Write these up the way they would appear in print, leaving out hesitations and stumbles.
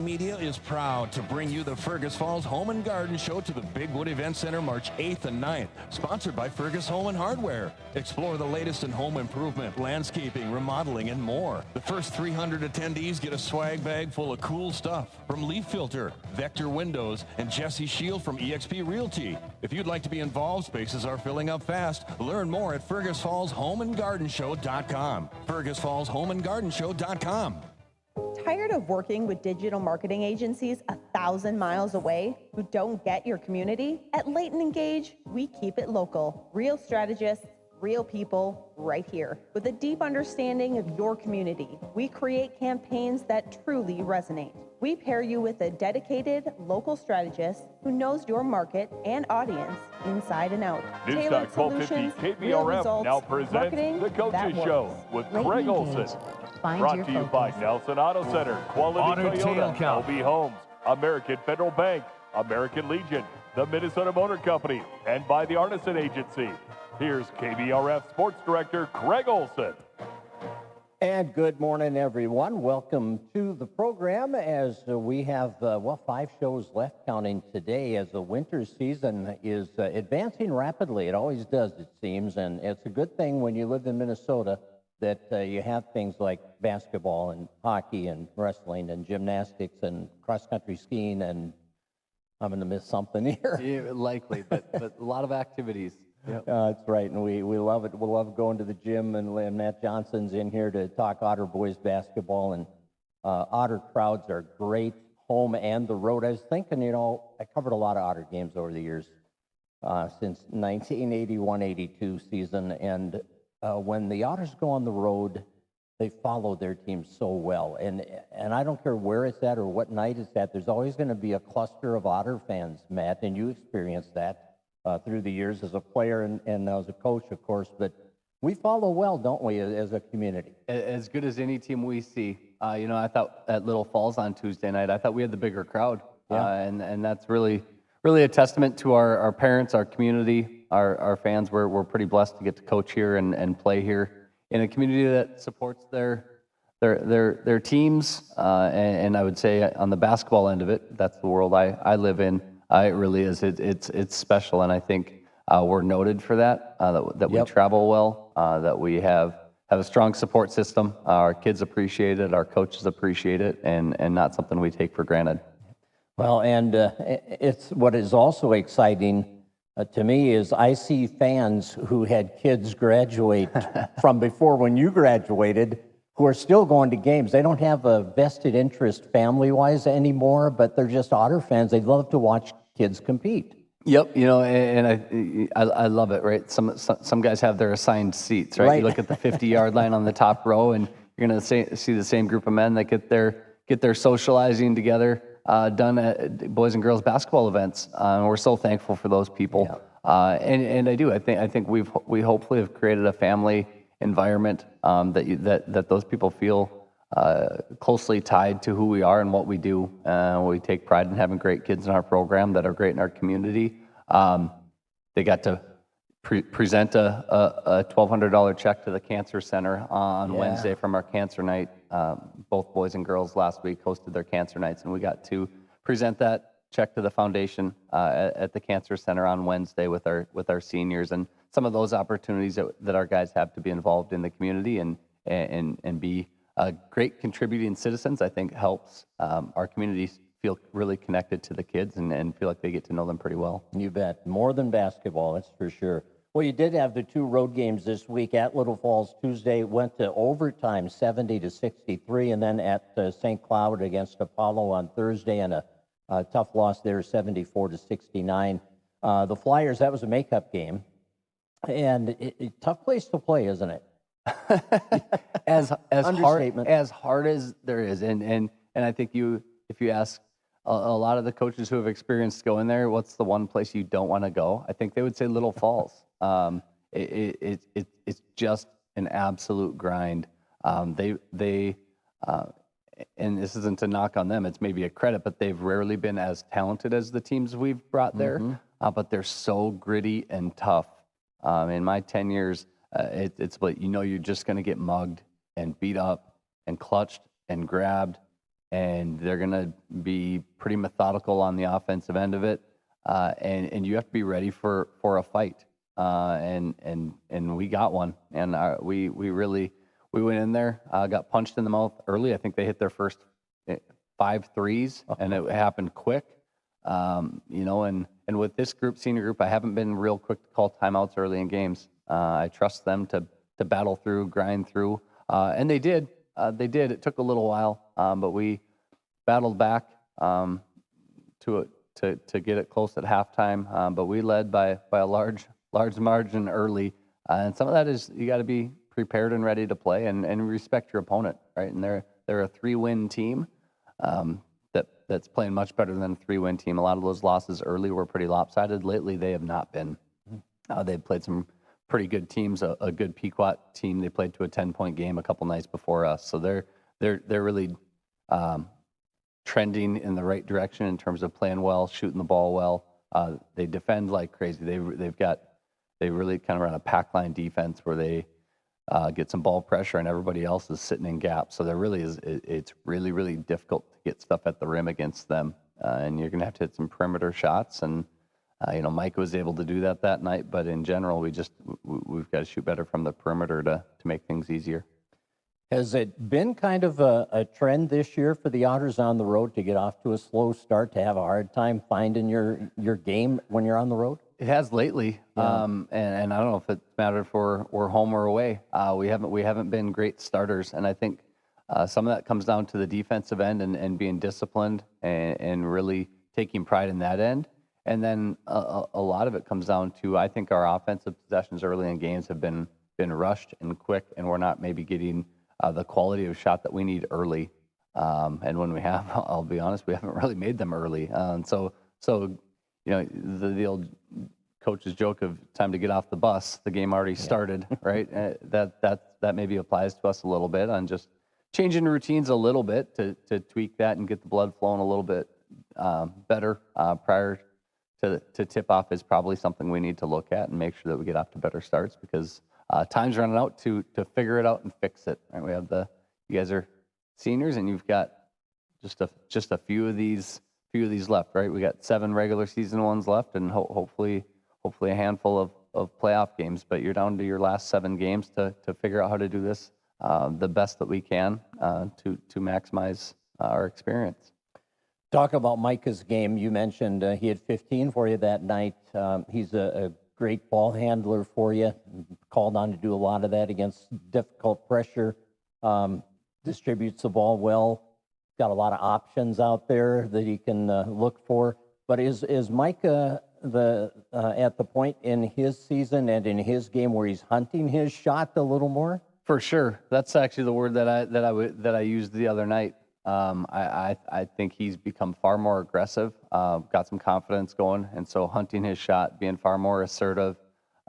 Media is proud to bring you the Fergus Falls Home and Garden Show to the Big Wood Event Center March 8th and 9th, sponsored by Fergus Home and Hardware. Explore the latest in home improvement, landscaping, remodeling, and more. The first 300 attendees get a swag bag full of cool stuff from Leaf Filter, Vector Windows, and Jesse Shield from eXp Realty. If you'd like to be involved, spaces are filling up fast. Learn more at FergusFallsHomeandGardenShow.com. FergusFallsHomeandGardenShow.com. Tired of working with digital marketing agencies 1,000 miles away who don't get your community? At Leighton Engage, we keep it local. Real strategists, real people, right here. With a deep understanding of your community, we create campaigns that truly resonate. We pair you with a dedicated local strategist who knows your market and audience inside and out. Newstalk 1250 KBRF now presents The Coaches Show with Craig Olson. Brought to you by Nelson Auto Center, Quality Toyota, LB Homes, American Federal Bank, American Legion, the Minnesota Motor Company, and by the Artisan Agency. Here's KBRF Sports Director Craig Olson. And good morning, everyone. Welcome to the program as we have, 5 shows left counting today as the winter season is advancing rapidly. It always does, it seems, and it's a good thing when you live in Minnesota that you have things like basketball and hockey and wrestling and gymnastics and cross-country skiing, and I'm going to miss something here. Yeah, likely, but a lot of activities. Yep. That's right, and we love it. We love going to the gym, and Matt Johnson's in here to talk Otter boys basketball, and Otter crowds are great, home and the road. I was thinking, I covered a lot of Otter games over the years since 1981-82 season, and when the Otters go on the road, they follow their team so well, and I don't care where it's at or what night it's at, there's always going to be a cluster of Otter fans, Matt, and you experienced that through the years as a player and as a coach, of course, but we follow well, don't we, as a community? As good as any team we see. I thought at Little Falls on Tuesday night, I thought we had the bigger crowd, and that's really a testament to our parents, our community, our fans. We're pretty blessed to get to coach here and play here in a community that supports their teams, and I would say on the basketball end of it, that's the world I live in. It really is. It's special, and I think we're noted for that. That we travel well, that we have a strong support system. Our kids appreciate it, our coaches appreciate it, and not something we take for granted. Well, and it's what is also exciting to me is I see fans who had kids graduate from before when you graduated who are still going to games. They don't have a vested interest family-wise anymore, but they're just Otter fans. They love to watch kids compete. Yep, and I love it, right? Some guys have their assigned seats, right? You look at the 50-yard line on the top row, and you're going to see the same group of men that get their socializing together done at boys and girls basketball events. We're so thankful for those people, and I think we hopefully have created a family environment that those people feel closely tied to who we are and what we do. We take pride in having great kids in our program that are great in our community. They got to present a $1,200 check to the Cancer Center on Wednesday from our cancer night. Both boys and girls last week hosted their cancer nights, and we got to present that check to the foundation at the Cancer Center on Wednesday with our seniors, and some of those opportunities that our guys have to be involved in the community and be great contributing citizens, I think helps our communities feel really connected to the kids and feel like they get to know them pretty well. You bet. More than basketball, that's for sure. Well, you did have the 2 road games this week. At Little Falls Tuesday went to overtime, 70-63, and then at St. Cloud against Apollo on Thursday, and a tough loss there, 74-69. The Flyers, that was a makeup game, and tough place to play, isn't it? as hard as there is, and I think if you ask a lot of the coaches who have experienced going there, what's the one place you don't want to go? I think they would say Little Falls. It's just an absolute grind. They and this isn't to knock on them, it's maybe a credit, but they've rarely been as talented as the teams we've brought there. But they're so gritty and tough. In my 10 years, it's like, you're just going to get mugged and beat up and clutched and grabbed and they're going to be pretty methodical on the offensive end of it, and you have to be ready for a fight, and we got one, and we went in there, got punched in the mouth early. I think they hit their first 5 threes, and it happened quick. And with this group, senior group, I haven't been real quick to call timeouts early in games. I trust them to battle through, grind through, and they did. It took a little while, but we battled back to get it close at halftime. But we led by a large margin early, and some of that is you got to be prepared and ready to play and respect your opponent, right? And they're a 3-win team. That's playing much better than a 3-win team. A lot of those losses early were pretty lopsided. Lately, they have not been. They've played some pretty good teams. A good Pequot team. They played to a 10-point game a couple nights before us. So they're really trending in the right direction in terms of playing well, shooting the ball well. They defend like crazy. They really kind of run a pack line defense where they get some ball pressure and everybody else is sitting in gaps. So it's really, really difficult to get stuff at the rim against them. And you're going to have to hit some perimeter shots. And, Mike was able to do that night. But in general, we've got to shoot better from the perimeter to make things easier. Has it been kind of a trend this year for the Otters on the road to get off to a slow start, to have a hard time finding your game when you're on the road? It has lately, Yeah. and I don't know if it's mattered for we're home or away. We haven't been great starters, and I think some of that comes down to the defensive end and being disciplined and really taking pride in that end. And then a lot of it comes down to, I think our offensive possessions early in games have been rushed and quick, and we're not maybe getting the quality of shot that we need early. And when we have, I'll be honest, we haven't really made them early. And so the old coach's joke of time to get off the bus, the game already started, right? That maybe applies to us a little bit on just changing routines a little bit to tweak that and get the blood flowing a little bit better prior to tip off is probably something we need to look at and make sure that we get off to better starts, because time's running out to figure it out and fix it. Right? We have you guys are seniors and you've got just a few of these left, right? We got 7 regular season ones left, and hopefully a handful of playoff games. But you're down to your last 7 games to figure out how to do this the best that we can to maximize our experience. Talk about Micah's game. You mentioned he had 15 for you that night. He's a great ball handler for you. Called on to do a lot of that against difficult pressure. Distributes the ball well. Got a lot of options out there that he can look for. But is Micah at the point in his season and in his game where he's hunting his shot a little more? For sure, that's actually the word that I used the other night. I think he's become far more aggressive, got some confidence going, and so hunting his shot, being far more assertive,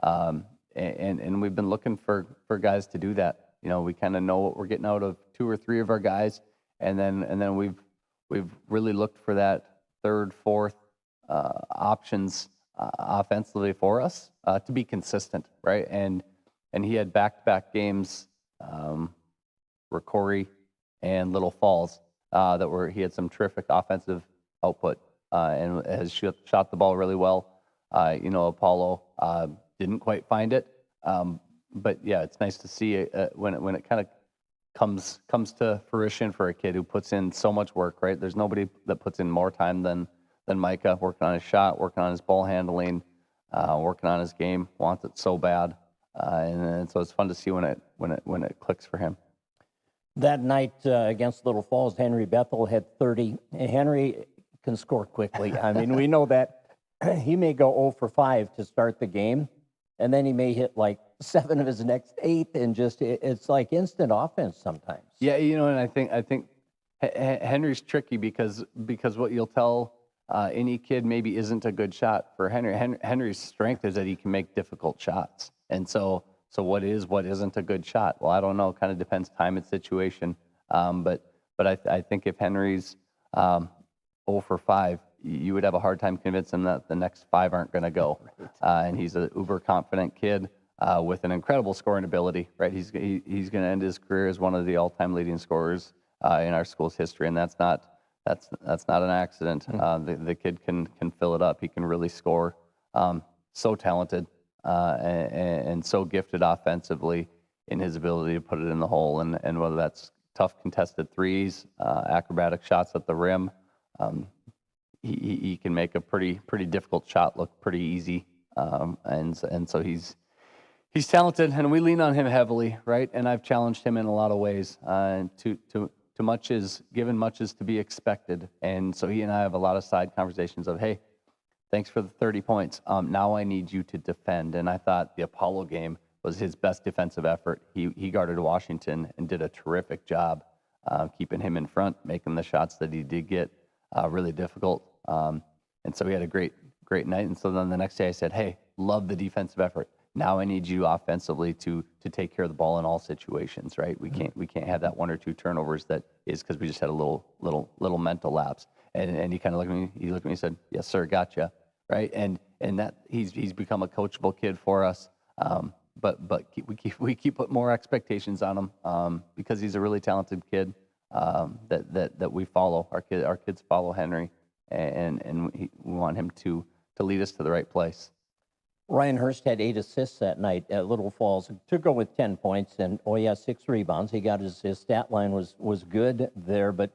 and we've been looking for guys to do that. We kind of know what we're getting out of 2 or 3 of our guys, and then we've really looked for that 3rd, 4th options offensively for us to be consistent, right? And he had back-to-back games, Ricori and Little Falls, he had some terrific offensive output and has shot the ball really well. Apollo didn't quite find it, but yeah, it's nice to see when it kind of comes to fruition for a kid who puts in so much work, right? There's nobody that puts in more time than Micah, working on his shot, working on his ball handling, working on his game, wants it so bad, and so it's fun to see when it clicks for him. That night against Little Falls, Henry Bethel had 30. Henry can score quickly. I mean, we know that. He may go 0 for 5 to start the game, and then he may hit like 7 of his next 8, and it's like instant offense sometimes. Yeah, and I think Henry's tricky because what you'll tell any kid maybe isn't a good shot for Henry. Henry's strength is that he can make difficult shots, and so what isn't a good shot? Well, I don't know. Kind of depends time and situation. But I think if Henry's 0 for 5, you would have a hard time convincing him that the next 5 aren't going to go. And he's an uber confident kid with an incredible scoring ability. Right? He's going to end his career as one of the all-time leading scorers in our school's history, and that's not an accident. The kid can fill it up. He can really score. So talented and so gifted offensively in his ability to put it in the hole, and whether that's tough contested threes, acrobatic shots at the rim, he can make a pretty difficult shot look pretty easy, and so he's talented, and we lean on him heavily, right? And I've challenged him in a lot of ways. Too much is given, much is to be expected, and so he and I have a lot of side conversations of, hey, thanks for the 30 points. Now I need you to defend. And I thought the Apollo game was his best defensive effort. He guarded Washington and did a terrific job keeping him in front, making the shots that he did get really difficult. And so he had a great night. And so then the next day I said, hey, love the defensive effort. Now I need you offensively to take care of the ball in all situations, right? We can't have that one or two turnovers that is because we just had a little mental lapse. And he kind of looked at me. He looked at me and said, yes, sir, gotcha. Right, and that he's become a coachable kid for us, but we keep putting more expectations on him because he's a really talented kid that we follow. Our kids follow Henry, and we want him to lead us to the right place. Ryan Hurst had 8 assists that night at Little Falls. To go with 10 points and 6 rebounds. He got his stat line was good there, but.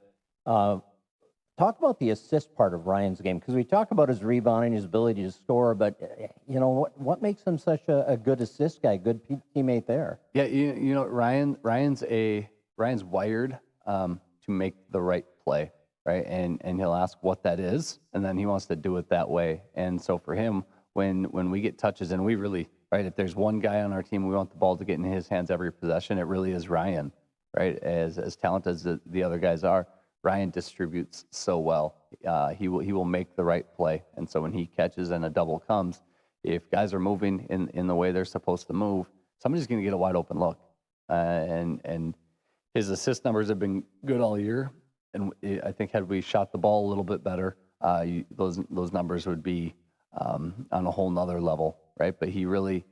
Talk about the assist part of Ryan's game, because we talk about his rebounding, his ability to score, but what makes him such a good assist guy, good teammate there? Yeah, Ryan's wired to make the right play, right? And he'll ask what that is, and then he wants to do it that way. And so for him, when we get touches, and we really, right, if there's one guy on our team we want the ball to get in his hands every possession, it really is Ryan, right? As talented as the other guys are. Ryan distributes so well. He will make the right play. And so when he catches and a double comes, if guys are moving in the way they're supposed to move, somebody's going to get a wide open look. And his assist numbers have been good all year. And I think had we shot the ball a little bit better, those numbers would be on a whole nother level, right? But he really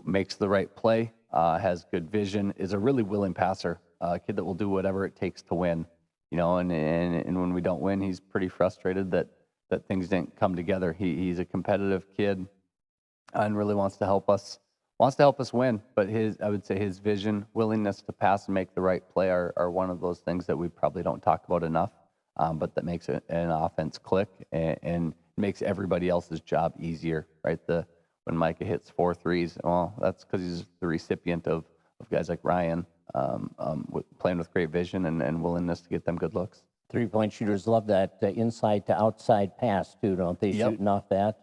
makes the right play, has good vision, is a really willing passer, a kid that will do whatever it takes to win. And when we don't win, he's pretty frustrated that things didn't come together. He's a competitive kid and really wants to help us win. But I would say his vision, willingness to pass and make the right play are one of those things that we probably don't talk about enough, but that makes an offense click and makes everybody else's job easier, right? When Micah hits 4 threes, well, that's because he's the recipient of guys like Ryan. Playing with great vision and willingness to get them good looks. 3-point shooters love that inside to outside pass too, don't they? Yep. Shooting off that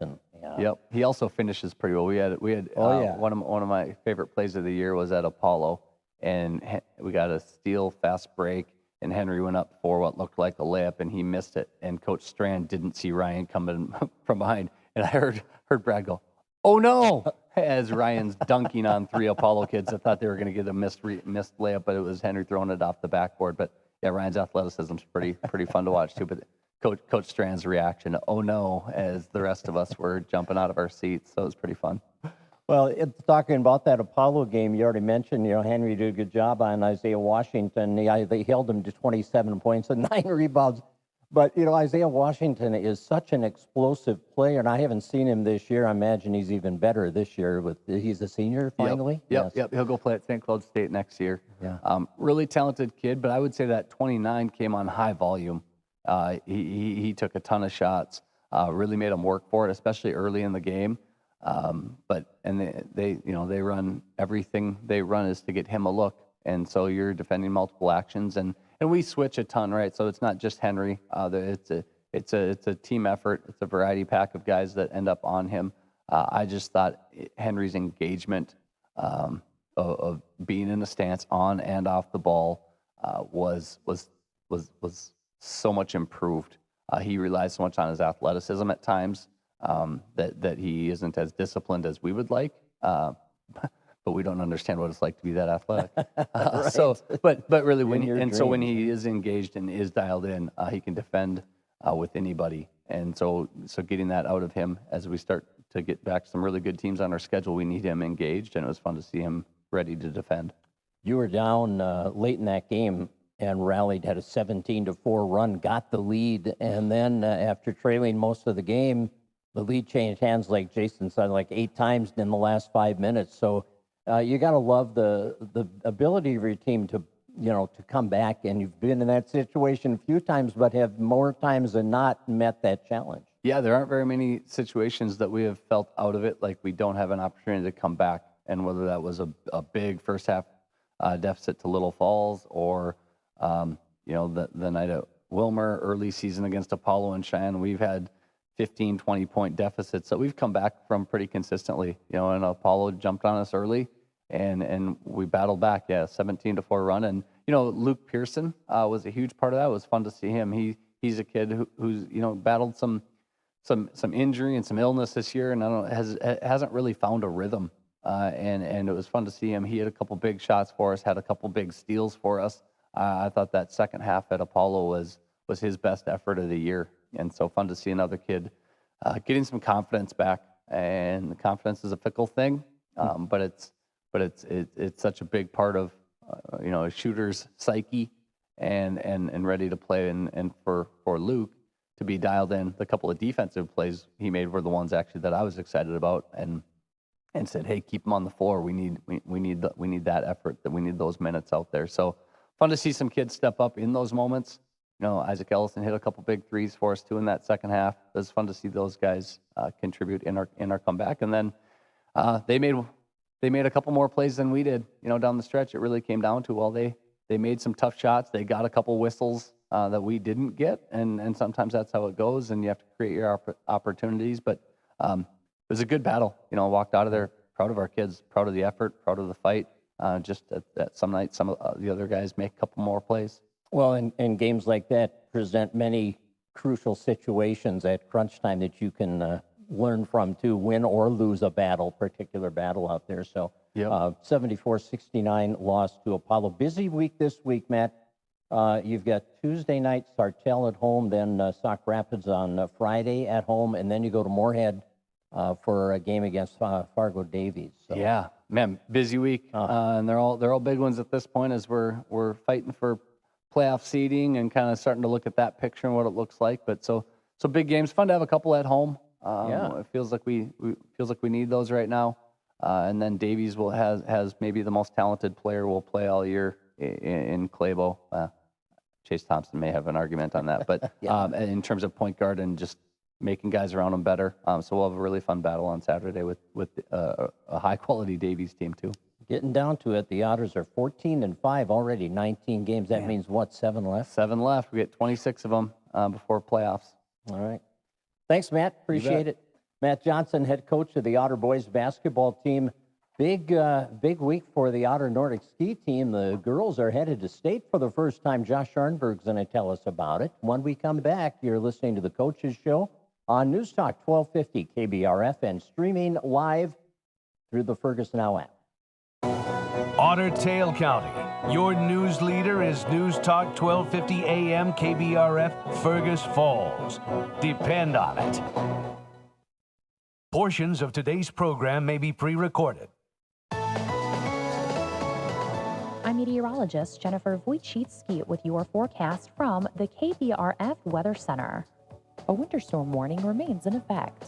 Yep. He also finishes pretty well. We had one of my favorite plays of the year was at Apollo, and we got a steal fast break, and Henry went up for what looked like a layup, and he missed it. And Coach Strand didn't see Ryan coming from behind, and I heard Brad go, "Oh no!" As Ryan's dunking on 3 Apollo kids. I thought they were going to get a missed layup, but it was Henry throwing it off the backboard. But yeah, Ryan's athleticism is pretty fun to watch too. But Coach Strand's reaction, "Oh no," as the rest of us were jumping out of our seats. So it was pretty fun. Well, talking about that Apollo game, you already mentioned, Henry did a good job on Isaiah Washington. They held him to 27 points and 9 rebounds. But, Isaiah Washington is such an explosive player, and I haven't seen him this year. I imagine he's even better this year. He's a senior, finally? Yep. He'll go play at St. Cloud State next year. Yeah. Really talented kid, but I would say that 29 came on high volume. He took a ton of shots, really made them work for it, especially early in the game. They run everything they run is to get him a look. And so you're defending multiple actions, and we switch a ton, right? So it's not just Henry. It's a team effort. It's a variety pack of guys that end up on him. I just thought Henry's engagement of being in the stance on and off the ball was so much improved. He relies so much on his athleticism at times that he isn't as disciplined as we would like. But we don't understand what it's like to be that athletic. Right. But really, when he is engaged and is dialed in, he can defend with anybody. And so getting that out of him as we start to get back some really good teams on our schedule, we need him engaged, and it was fun to see him ready to defend. You were down late in that game. and rallied, had a 17-4 run, got the lead, and then after trailing most of the game, the lead changed hands, like Jason said, like 8 times in the last 5 minutes. So you got to love the ability of your team to, to come back, and you've been in that situation a few times, but have more times than not met that challenge. Yeah, there aren't very many situations that we have felt out of it, like we don't have an opportunity to come back, and whether that was a big first half deficit to Little Falls, or the night at Wilmer, early season against Apollo and Cheyenne, we've had 15, 20-point deficits that we've come back from pretty consistently. And Apollo jumped on us early, and we battled back. 17-4 run. And Luke Pearson was a huge part of that. It was fun to see him. He's a kid who's battled some injury and some illness this year, and hasn't really found a rhythm. And it was fun to see him. He had a couple big shots for us, had a couple big steals for us. I thought that second half at Apollo was his best effort of the year. And so fun to see another kid getting some confidence back. And the confidence is a fickle thing, but it's such a big part of a shooter's psyche and ready to play. And for Luke to be dialed in, the couple of defensive plays he made were the ones actually that I was excited about, and said, hey, keep him on the floor. We need that effort, that we need those minutes out there. So fun to see some kids step up in those moments. Isaac Ellison hit a couple big threes for us too in that second half. It was fun to see those guys contribute in our comeback. And then they made a couple more plays than we did. Down the stretch, it really came down to, well, they made some tough shots. They got a couple whistles that we didn't get, and sometimes that's how it goes. And you have to create your opportunities. But it was a good battle. Walked out of there proud of our kids, proud of the effort, proud of the fight. Just that some nights, some of the other guys make a couple more plays. Well, and games like that present many crucial situations at crunch time that you can learn from, to win or lose a particular battle out there. So 74-69 loss to Apollo. Busy week this week, Matt. You've got Tuesday night, Sartell at home, then Sauk Rapids on Friday at home, and then you go to Moorhead for a game against Fargo Davies. So. Yeah, man, busy week, and they're all big ones at this point, as we're fighting for playoff seeding and kind of starting to look at that picture and what it looks like. But so big games. Fun to have a couple at home. It feels like we need those right now. And then Davies has maybe the most talented player we'll play all year in Claybo. Chase Thompson may have an argument on that, but in terms of point guard and just making guys around him better. So we'll have a really fun battle on Saturday with a high quality Davies team too. Getting down to it, the Otters are 14-5 already, 19 games. That means what, 7 left? 7 left. We get 26 of them before playoffs. All right. Thanks, Matt. Appreciate it. Matt Johnson, head coach of the Otter boys basketball team. Big week for the Otter Nordic ski team. The girls are headed to state for the first time. Josh Arnberg's going to tell us about it. When we come back, you're listening to the Coaches Show on News Talk 1250 KBRF and streaming live through the Ferguson Now app. Otter Tail County, your news leader is News Talk 1250 AM KBRF Fergus Falls. Depend on it. Portions of today's program may be pre-recorded. I'm meteorologist Jennifer Wojcicki with your forecast from the KBRF Weather Center. A winter storm warning remains in effect.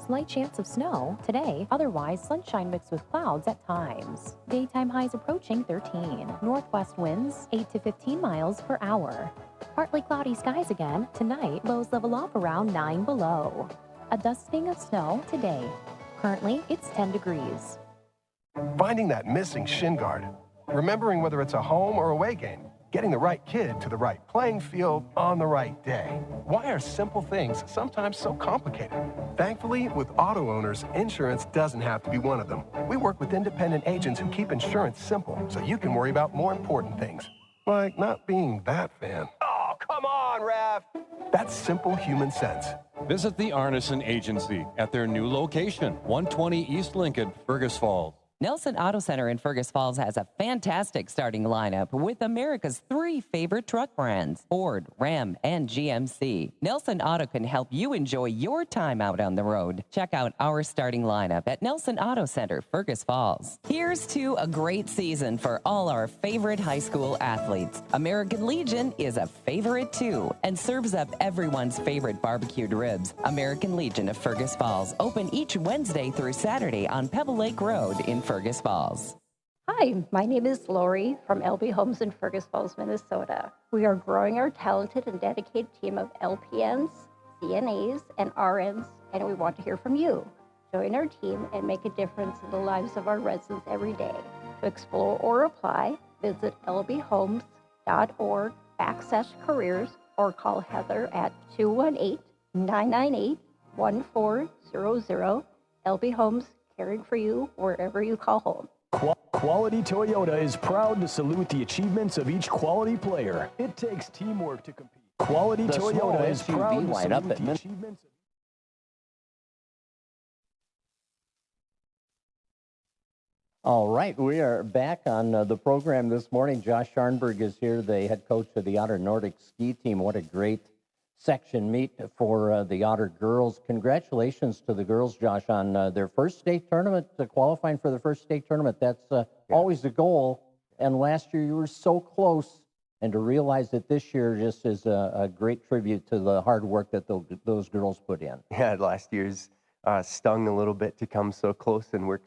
Slight chance of snow today, otherwise sunshine mixed with clouds at times. Daytime highs approaching 13. Northwest winds 8 to 15 miles per hour. Partly cloudy skies again tonight, lows level off around 9 below. A dusting of snow today. Currently, it's 10 degrees. Finding that missing shin guard. Remembering whether it's a home or away game. Getting the right kid to the right playing field on the right day. Why are simple things sometimes so complicated? Thankfully, with auto owners, insurance doesn't have to be one of them. We work with independent agents who keep insurance simple, so you can worry about more important things. Like not being that fan. Oh, come on, Raf! That's simple human sense. Visit the Arneson Agency at their new location, 120 East Lincoln, Fergus Falls. Nelson Auto Center in Fergus Falls has a fantastic starting lineup with America's 3 favorite truck brands, Ford, Ram, and GMC. Nelson Auto can help you enjoy your time out on the road. Check out our starting lineup at Nelson Auto Center, Fergus Falls. Here's to a great season for all our favorite high school athletes. American Legion is a favorite too and serves up everyone's favorite barbecued ribs. American Legion of Fergus Falls, open each Wednesday through Saturday on Pebble Lake Road in Fergus Falls. Hi, my name is Lori from LB Homes in Fergus Falls, Minnesota. We are growing our talented and dedicated team of LPNs, CNAs, and RNs, and we want to hear from you. Join our team and make a difference in the lives of our residents every day. To explore or apply, visit lbhomes.org/careers or call Heather at 218-998-1400. LB Homes, caring for you wherever you call home. Quality Toyota is proud to salute the achievements of each quality player. It takes teamwork to compete. Quality Toyota is proud to salute the achievements of... All right, we are back on the program this morning. Josh Scharnberg is here, the head coach of the Otter Nordic ski team. What a great section meet for the Otter girls. Congratulations to the girls, Josh, on their first state tournament, qualifying for the first state tournament. That's always the goal. And last year you were so close. And to realize that this year just is a great tribute to the hard work that those girls put in. Yeah, last year's stung a little bit to come so close and work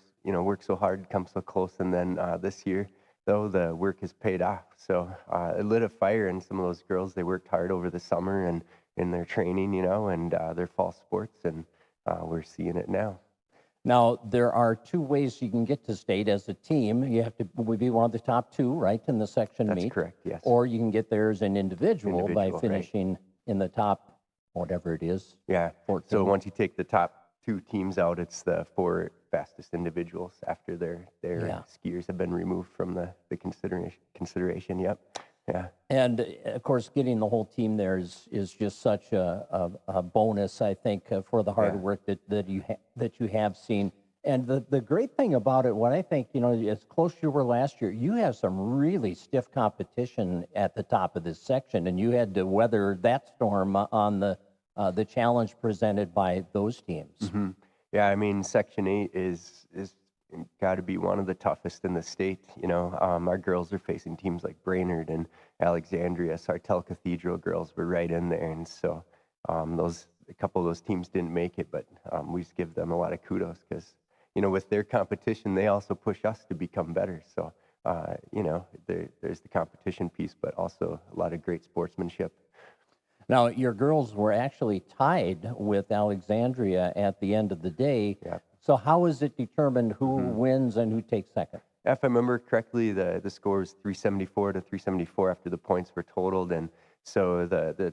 so hard to come so close. And then this year, though, the work has paid off. So it lit a fire in some of those girls. They worked hard over the summer and in their training, and their fall sports, and we're seeing it now. Now, there are 2 ways you can get to state as a team. You have to be one of the top 2, right, in the section meet. That's correct, yes. Or you can get there as an individual by finishing in the top, whatever it is. Yeah, 14. So once you take the top 2 teams out, it's the 4 fastest individuals after their skiers have been removed from the consideration. Yep. Yeah. And of course, getting the whole team there is just such a bonus, I think, for the hard work that you have seen. And the great thing about it, what I think, as close as you were last year, you have some really stiff competition at the top of this section, and you had to weather that storm on the challenge presented by those teams. Mm-hmm. Yeah, I mean, Section 8 is got to be one of the toughest in the state. Our girls are facing teams like Brainerd and Alexandria. Sartell Cathedral girls were right in there, and so a couple of those teams didn't make it, but we just give them a lot of kudos because with their competition, they also push us to become better. So there's the competition piece, but also a lot of great sportsmanship. Now, your girls were actually tied with Alexandria at the end of the day. Yeah. So how is it determined who wins and who takes second? If I remember correctly, the score was 374 to 374 after the points were totaled. And so the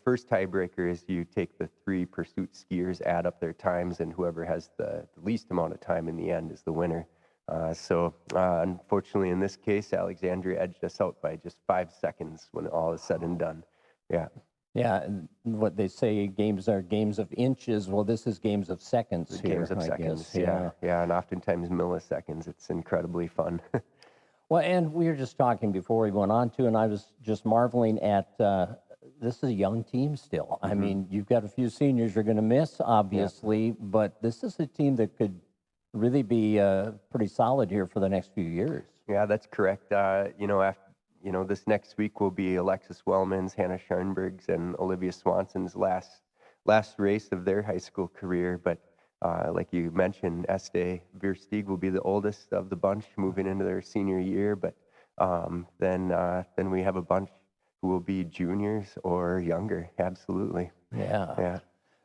first tiebreaker is you take the 3 pursuit skiers, add up their times, and whoever has the least amount of time in the end is the winner. Unfortunately, in this case, Alexandria edged us out by just 5 seconds when all is said and done. Yeah. Yeah, and what they say, games are games of inches. Well, this is games of seconds here, games of seconds, guess. Yeah, and oftentimes milliseconds. It's incredibly fun. Well, and we were just talking before we went on to, and I was just marveling at, this is a young team still. I mean, you've got a few seniors you're going to miss, obviously, but this is a team that could really be pretty solid here for the next few years. Yeah, that's correct. This next week will be Alexis Wellman's, Hannah Scharnberg's, and Olivia Swanson's last race of their high school career. But like you mentioned, Este Veersteeg will be the oldest of the bunch, moving into their senior year. But then we have a bunch who will be juniors or younger. Absolutely. Yeah.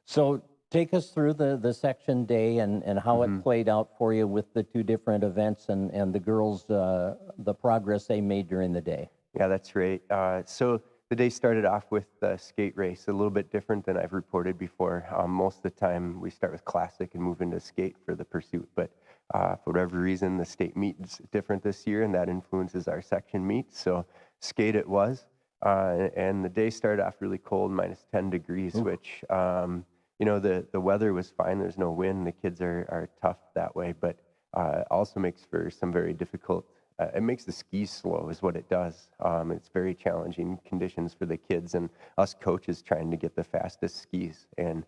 So take us through the section day and how it played out for you with the 2 different events and the girls, the progress they made during the day. Yeah, that's right. So the day started off with the skate race, a little bit different than I've reported before. Most of the time we start with classic and move into skate for the pursuit, but for whatever reason, the state meet is different this year, and that influences our section meet. So skate it was, and the day started off really cold, minus 10 degrees, which, the weather was fine. There's no wind. The kids are tough that way, but also makes for some very difficult, it makes the skis slow is what it does. It's very challenging conditions for the kids and us coaches trying to get the fastest skis. And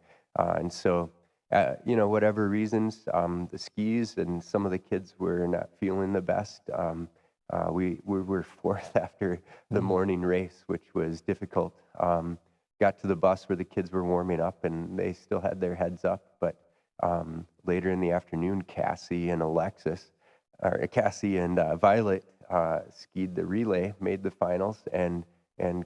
so, whatever reasons, the skis and some of the kids were not feeling the best. We were fourth after the morning race, which was difficult. Got to the bus where the kids were warming up and they still had their heads up, but later in the afternoon, Cassie and Violet skied the relay, made the finals, and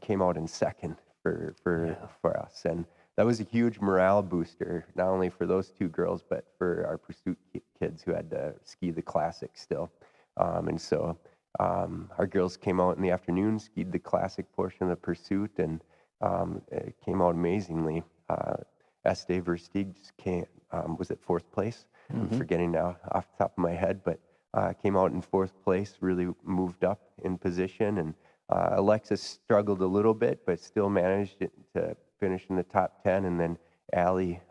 came out in second for us. And that was a huge morale booster, not only for those two girls, but for our pursuit kids who had to ski the classic still. And so our girls came out in the afternoon, skied the classic portion of the pursuit, and it came out amazingly. Estee Versteeg was at fourth place. I'm forgetting now off the top of my head, but came out in fourth place, really moved up in position. And Alexis struggled a little bit, but still managed to finish in the top 10. And then Allie,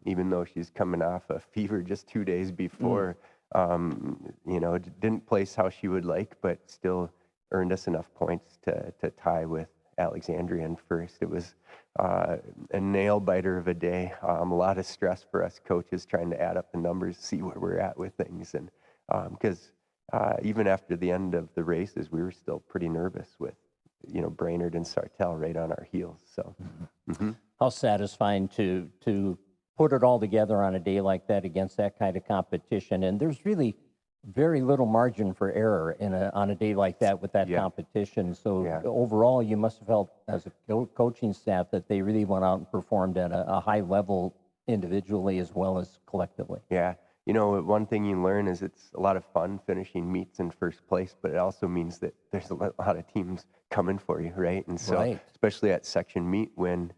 even though she's coming off a fever just 2 days before, didn't place how she would like, but still earned us enough points to tie with Alexandria in first. It was a nail biter of a day. A lot of stress for us coaches trying to add up the numbers, see where we're at with things. And because even after the end of the races, we were still pretty nervous with, Brainerd and Sartell right on our heels. So, How satisfying to put it all together on a day like that against that kind of competition. And there's really very little margin for error on a day like that with that competition. So overall, you must have felt as a coaching staff that they really went out and performed at a high level individually as well as collectively. Yeah. One thing you learn is it's a lot of fun finishing meets in first place, but it also means that there's a lot of teams coming for you, right? And so, especially at section meet when,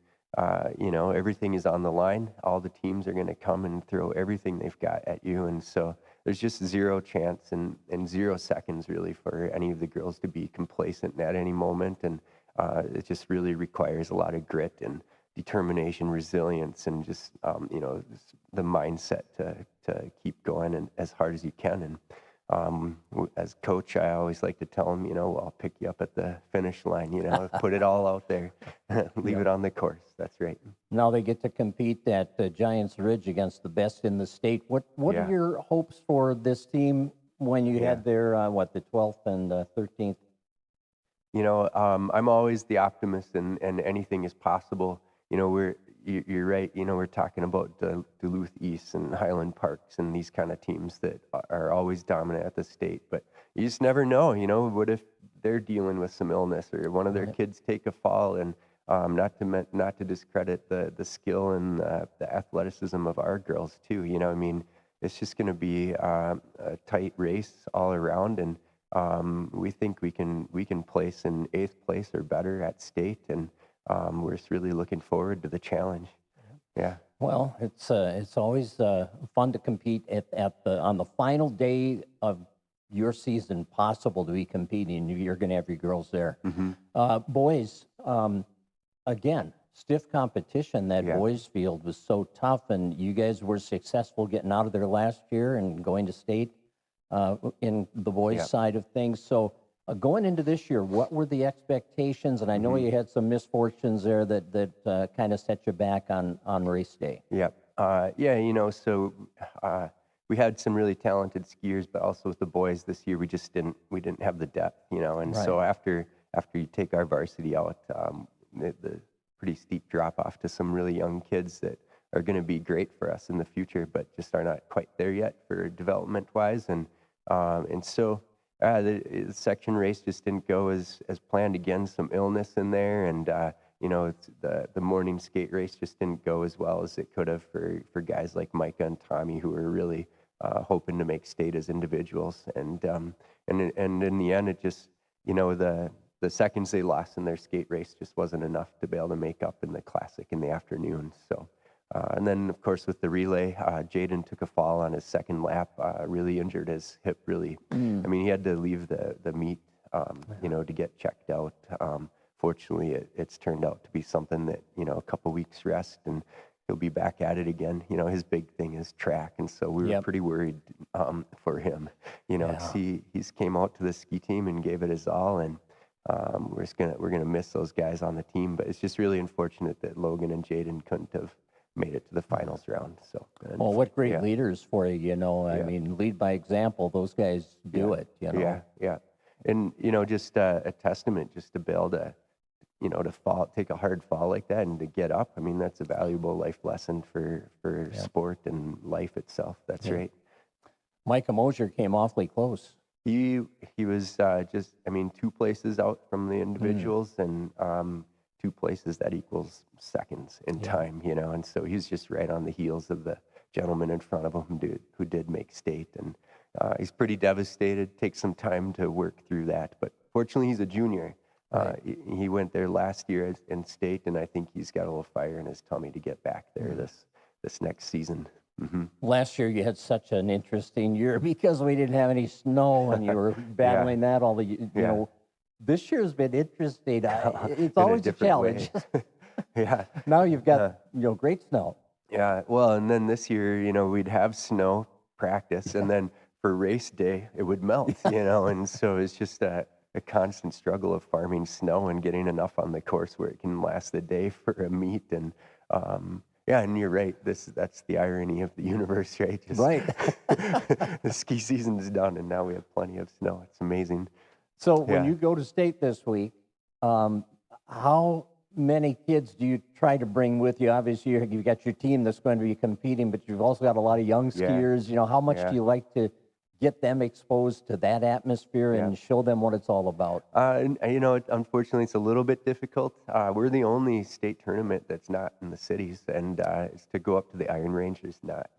everything is on the line, all the teams are going to come and throw everything they've got at you. And so there's just zero chance and 0 seconds really for any of the girls to be complacent at any moment. And it just really requires a lot of grit and determination, resilience, and just the mindset to keep going and as hard as you can. And as coach, I always like to tell them, I'll pick you up at the finish line. Put it all out there, leave it on the course. That's right. Now they get to compete at Giants Ridge against the best in the state. What are your hopes for this team when you had their the 12th and 13th? I'm always the optimist, and anything is possible. You're right. We're talking about Duluth East and Highland Parks and these kind of teams that are always dominant at the state. But you just never know. What if they're dealing with some illness or one of their kids take a fall? And not to discredit the skill and the athleticism of our girls too. It's just going to be a tight race all around, and we think we can place in 8th place or better at state, and we're just really looking forward to the challenge. Yeah. Well, it's always fun to compete on the final day of your season possible to be competing. You're going to have your girls there. Boys, again, stiff competition. That boys field was so tough, and you guys were successful getting out of there last year and going to state in the boys' side of things. So going into this year, what were the expectations? And I know you had some misfortunes there that kind of set you back on race day. So we had some really talented skiers, but also with the boys this year, we didn't have the depth, And so after you take our varsity out, the pretty steep drop off to some really young kids that are going to be great for us in the future, but just are not quite there yet for development wise. And so the section race just didn't go as planned. Again, some illness in there, and the morning skate race just didn't go as well as it could have for guys like Micah and Tommy, who were really hoping to make state as individuals. And in the end, it just the seconds they lost in their skate race just wasn't enough to be able to make up in the classic in the afternoon. So. And then, of course, with the relay, Jaden took a fall on his second lap, really injured his hip, really. He had to leave the meet, to get checked out. Fortunately, it's turned out to be something that, a couple weeks rest and he'll be back at it again. You know, his big thing is track, and so we were pretty worried for him. You know, he's came out to the ski team and gave it his all, and we're gonna miss those guys on the team. But it's just really unfortunate that Logan and Jaden couldn't have made it to the finals round. So, well, what great leaders for you, you know. I mean, lead by example. Those guys do it, you know. Yeah. And, you know, just a testament just to be able to, you know, to take a hard fall like that and to get up. I mean, that's a valuable life lesson for sport and life itself. That's right. Micah Mosier came awfully close. He was just, I mean, 2 places out from the individuals and 2 places that equals seconds in time, you know, and so he's just right on the heels of the gentleman in front of him who did make state, and he's pretty devastated. Takes some time to work through that, but fortunately he's a junior. He went there last year in state, and I think he's got a little fire in his tummy to get back there this next season. Last year you had such an interesting year because we didn't have any snow, and you were battling that all the you know. This year's been interesting. It's always a challenge. Now you've got you know, great snow. Yeah. Well, and then this year, you know, we'd have snow practice, and then for race day it would melt. You know, and so it's just a constant struggle of farming snow and getting enough on the course where it can last the day for a meet. And and you're right. That's the irony of the universe, right? The ski season is done, and now we have plenty of snow. It's amazing. So when you go to state this week, how many kids do you try to bring with you? Obviously, you've got your team that's going to be competing, but you've also got a lot of young skiers. You know, how much do you like to get them exposed to that atmosphere and show them what it's all about? You know, unfortunately, it's a little bit difficult. We're the only state tournament that's not in the cities, and it's to go up to the Iron Range. There's not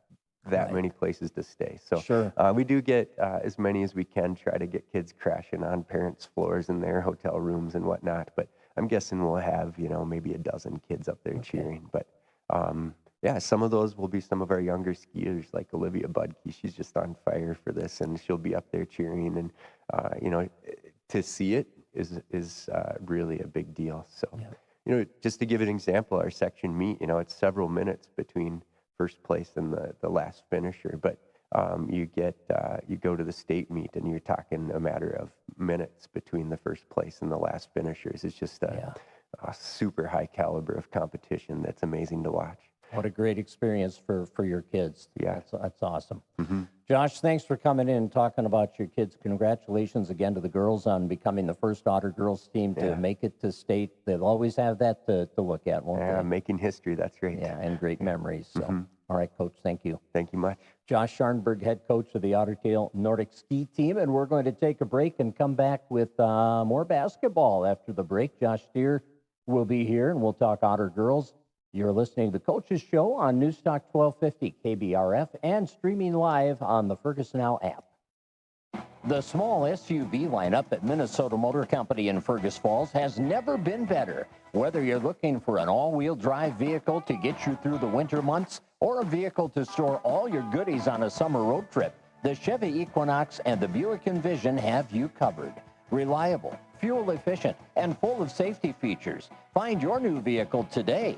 that many places to stay. So we do get as many as we can, try to get kids crashing on parents' floors in their hotel rooms and whatnot. But I'm guessing we'll have, you know, maybe a dozen kids up there cheering. But some of those will be some of our younger skiers, like Olivia Budke. She's just on fire for this, and she'll be up there cheering. And you know, to see it is really a big deal. So you know, just to give an example, our section meet, you know, it's several minutes between first place and the last finisher, but you go to the state meet and you're talking a matter of minutes between the first place and the last finishers. It's just a super high caliber of competition that's amazing to watch. What a great experience for your kids. That's awesome. Josh, thanks for coming in and talking about your kids. Congratulations again to the girls on becoming the first Otter girls team to make it to state. They'll always have that to look at, won't they? Making history, that's great. Yeah, and great memories. So, all right, Coach, thank you. Thank you much. Josh Scharnberg, head coach of the Otter Tail Nordic Ski Team, and we're going to take a break and come back with more basketball after the break. Josh Steer will be here, and we'll talk Otter girls. You're listening to the Coaches Show on Newstalk 1250 KBRF and streaming live on the Ferguson Now app. The small SUV lineup at Minnesota Motor Company in Fergus Falls has never been better. Whether you're looking for an all-wheel drive vehicle to get you through the winter months or a vehicle to store all your goodies on a summer road trip, the Chevy Equinox and the Buick Envision have you covered. Reliable, fuel efficient, and full of safety features. Find your new vehicle today.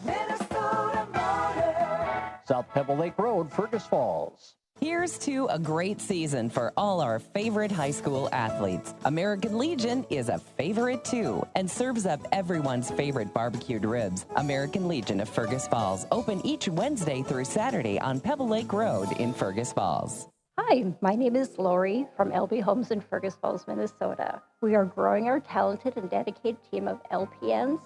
Minnesota Motor. South Pebble Lake Road, Fergus Falls. Here's to a great season for all our favorite high school athletes. American Legion is a favorite too and serves up everyone's favorite barbecued ribs. American Legion of Fergus Falls, open each Wednesday through Saturday on Pebble Lake Road in Fergus Falls. Hi, my name is Lori from LB Homes in Fergus Falls, Minnesota. We are growing our talented and dedicated team of LPNs,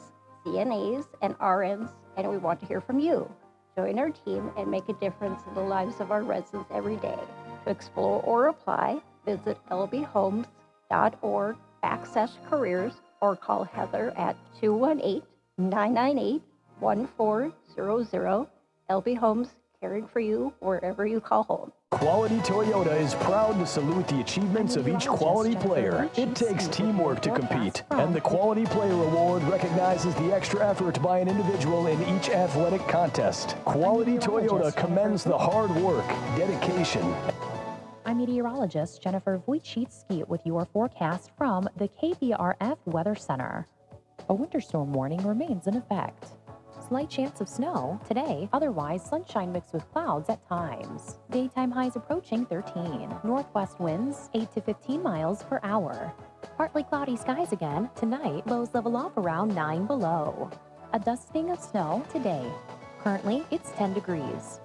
CNAs, and RNs, and we want to hear from you. Join our team and make a difference in the lives of our residents every day. To explore or apply, visit lbhomes.org/careers or call Heather at 218-998-1400. LB Homes, caring for you wherever you call home. Quality Toyota is proud to salute the achievements of each quality player. It takes teamwork to compete, and the Quality Player Award recognizes the extra effort by an individual in each athletic contest. Quality Toyota commends the hard work, dedication. I'm meteorologist Jennifer Wojcicki with your forecast from the KBRF Weather Center. A winter storm warning remains in effect. Slight chance of snow today, otherwise sunshine mixed with clouds at times. Daytime highs approaching 13. Northwest winds 8 to 15 miles per hour. Partly cloudy skies again tonight, lows level off around 9 below. A dusting of snow today. Currently, it's 10 degrees.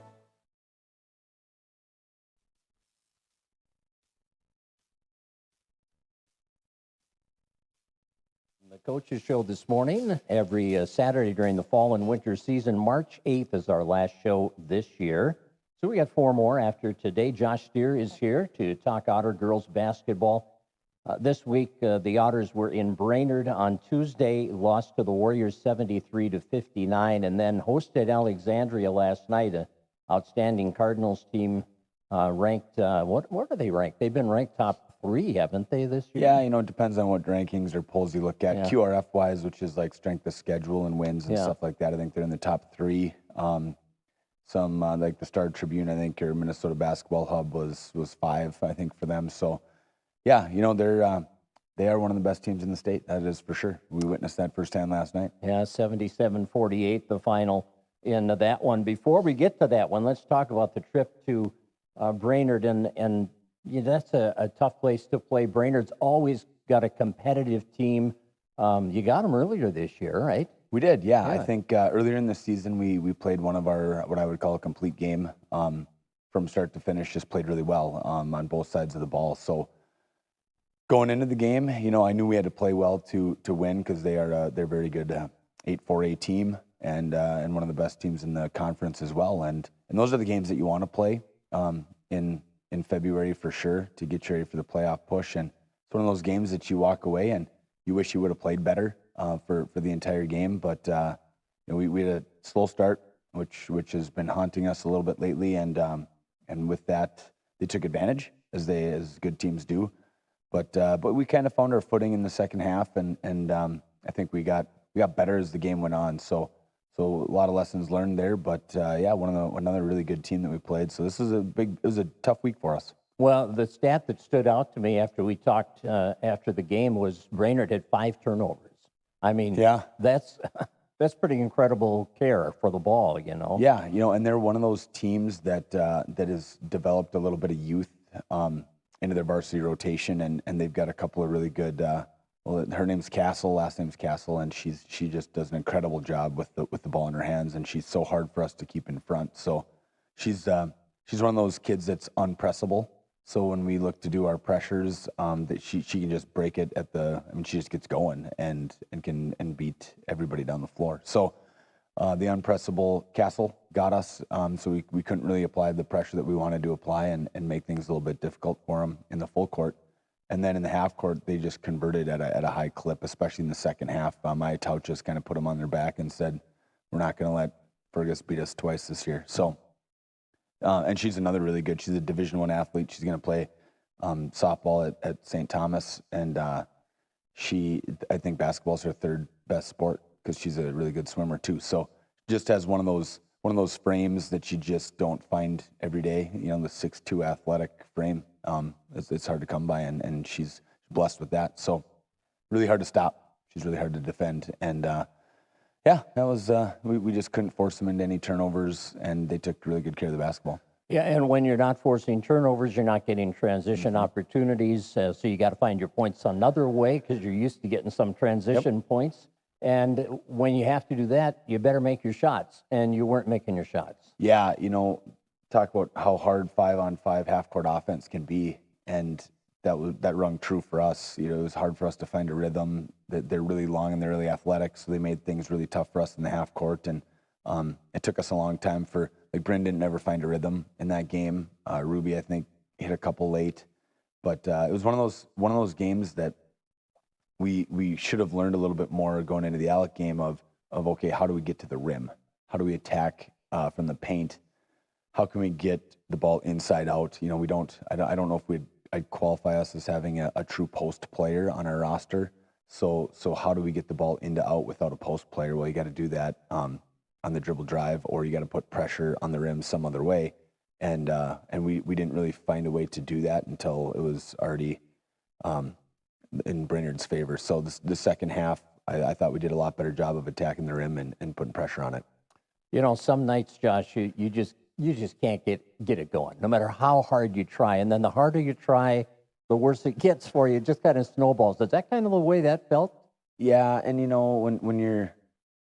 The Coaches Show this morning, every Saturday during the fall and winter season. March 8th is our last show this year. So we got 4 more after today. Josh Steer is here to talk Otter girls basketball. This week, the Otters were in Brainerd on Tuesday, lost to the Warriors 73-59, and then hosted Alexandria last night, an outstanding Cardinals team ranked, what are they ranked? They've been ranked top 3, haven't they, this year? Yeah, it depends on what rankings or polls you look at. Yeah. QRF-wise, which is like strength of schedule and wins and stuff like that, I think they're in the top 3. Some like the Star Tribune, I think, or Minnesota Basketball Hub was 5, I think, for them. So, yeah, they are one of the best teams in the state. That is for sure. We witnessed that firsthand last night. Yeah, 77-48, the final in that one. Before we get to that one, let's talk about the trip to Brainerd, and that's a tough place to play. Brainerd's always got a competitive team. You got them earlier this year, right? We did, yeah. I think earlier in the season we played one of our, what I would call a complete game from start to finish, just played really well on both sides of the ball. So going into the game, I knew we had to play well to win because they're very good 8-4A team and one of the best teams in the conference as well. And those are the games that you want to play in February for sure to get you ready for the playoff push. And it's one of those games that you walk away and you wish you would have played better for the entire game. But we had a slow start, which has been haunting us a little bit lately. And with that, they took advantage as good teams do. But we kind of found our footing in the second half, and I think we got better as the game went on. So a lot of lessons learned there, but another really good team that we played. So it was a tough week for us. Well, the stat that stood out to me after we talked after the game was Brainerd had 5 turnovers. I mean, that's pretty incredible care for the ball, Yeah, and they're one of those teams that has developed a little bit of youth into their varsity rotation, and they've got a couple of really good. Her name's Castle, last name's Castle, and she just does an incredible job with the ball in her hands, and she's so hard for us to keep in front. So she's one of those kids that's unpressable. So when we look to do our pressures, that she can just break it she just gets going and can beat everybody down the floor. So the unpressable Castle got us, so we couldn't really apply the pressure that we wanted to apply and make things a little bit difficult for them in the full court. And then in the half court, they just converted at a high clip, especially in the second half. Maya Tout just kind of put them on their back and said, we're not going to let Fergus beat us twice this year. So, and she's another really good, she's a Division I athlete. She's going to play softball at St. Thomas. And I think basketball's her 3rd best sport because she's a really good swimmer too. So just has one of those frames that you just don't find every day, the 6'2" athletic frame. It's hard to come by, and she's blessed with that. So really hard to stop. She's really hard to defend. And that was we just couldn't force them into any turnovers, and they took really good care of the basketball. Yeah, and when you're not forcing turnovers, you're not getting transition opportunities. So you got to find your points another way because you're used to getting some transition points. And when you have to do that, you better make your shots, and you weren't making your shots. Yeah, talk about how hard 5-on-5 half-court offense can be, and that rung true for us. It was hard for us to find a rhythm. They're really long and they're really athletic, so they made things really tough for us in the half court. And it took us a long time Bryn didn't ever find a rhythm in that game. Ruby, I think, hit a couple late, but it was one of those games that we should have learned a little bit more going into the Alec game of okay, how do we get to the rim? How do we attack from the paint? How can we get the ball inside out? I don't know if I'd qualify us as having a true post player on our roster. So how do we get the ball into out without a post player? Well, you got to do that on the dribble drive, or you got to put pressure on the rim some other way. And we didn't really find a way to do that until it was already in Brainerd's favor. So the second half, I thought we did a lot better job of attacking the rim and putting pressure on it. You know, some nights, Josh, you just can't get it going, no matter how hard you try. And then the harder you try, the worse it gets for you. It just kind of snowballs. Is that kind of the way that felt? Yeah, and you know, when you're,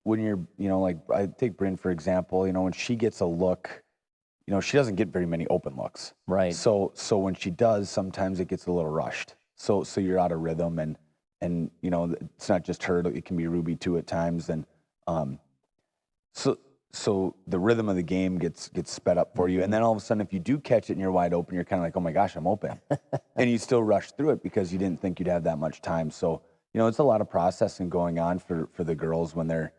you know, like I take Bryn for example, you know, when she gets a look, you know, she doesn't get very many open looks. Right. So when she does, sometimes it gets a little rushed. So you're out of rhythm, and you know, it's not just her, it can be Ruby too at times. And so the rhythm of the game gets sped up for you. And then all of a sudden, if you do catch it and you're wide open, you're kind of like, oh my gosh, I'm open. And you still rush through it because you didn't think you'd have that much time. So, you know, it's a lot of processing going on for the girls when they're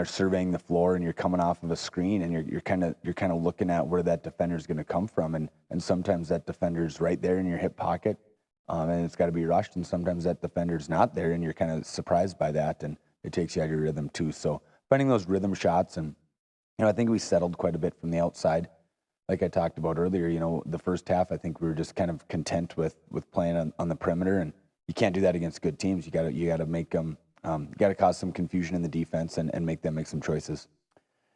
surveying the floor and you're coming off of a screen and you're kind of looking at where that defender's going to come from. And sometimes that defender's right there in your hip pocket, and it's got to be rushed. And sometimes that defender's not there and you're kind of surprised by that, and it takes you out of your rhythm too. So finding those rhythm shots, and you know, I think we settled quite a bit from the outside. Like I talked about earlier, you know, the first half, I think we were just kind of content with playing on the perimeter, and you can't do that against good teams. You got to make them, you got to cause some confusion in the defense and make them make some choices.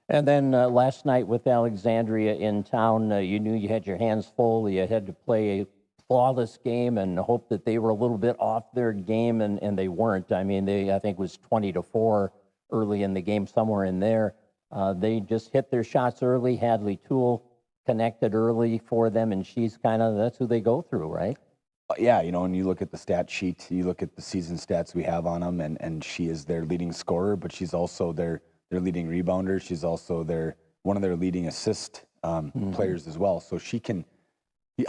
And then last night with Alexandria in town, you knew you had your hands full. You had to play a flawless game and hope that they were a little bit off their game, and they weren't. I mean, I think it was 20-4 early in the game, somewhere in there. They just hit their shots early. Hadley Toole connected early for them, and that's who they go through, right? Yeah, you know, when you look at the stat sheet, you look at the season stats we have on them, and she is their leading scorer, but she's also their leading rebounder. She's also one of their leading assist players as well. So she can.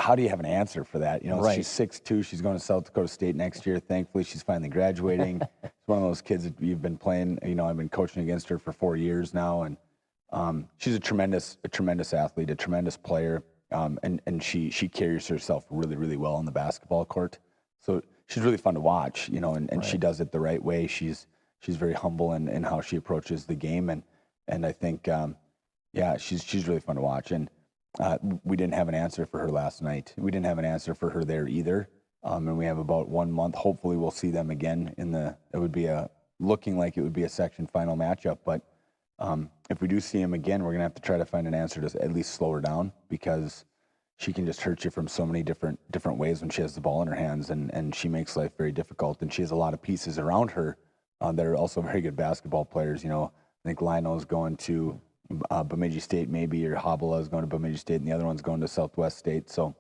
How do you have an answer for that? You know, right. She's 6'2". She's going to South Dakota State next year. Thankfully, she's finally graduating. It's one of those kids that you've been playing. You know, I've been coaching against her for 4 years now, and she's a tremendous athlete, a tremendous player, and she carries herself really, really well on the basketball court. So she's really fun to watch. You know, and right. She does it the right way. She's very humble in how she approaches the game, and I think she's really fun to watch. And we didn't have an answer for her last night. We didn't have an answer for her there either. And we have about 1 month. Hopefully we'll see them again it would be looking like it would be a section final matchup. But if we do see them again, we're going to have to try to find an answer to at least slow her down, because she can just hurt you from so many different ways when she has the ball in her hands, and she makes life very difficult. And she has a lot of pieces around her that are also very good basketball players. You know, I think Lionel's going to Bemidji State maybe, or Habala is going to Bemidji State, and the other one's going to Southwest State. So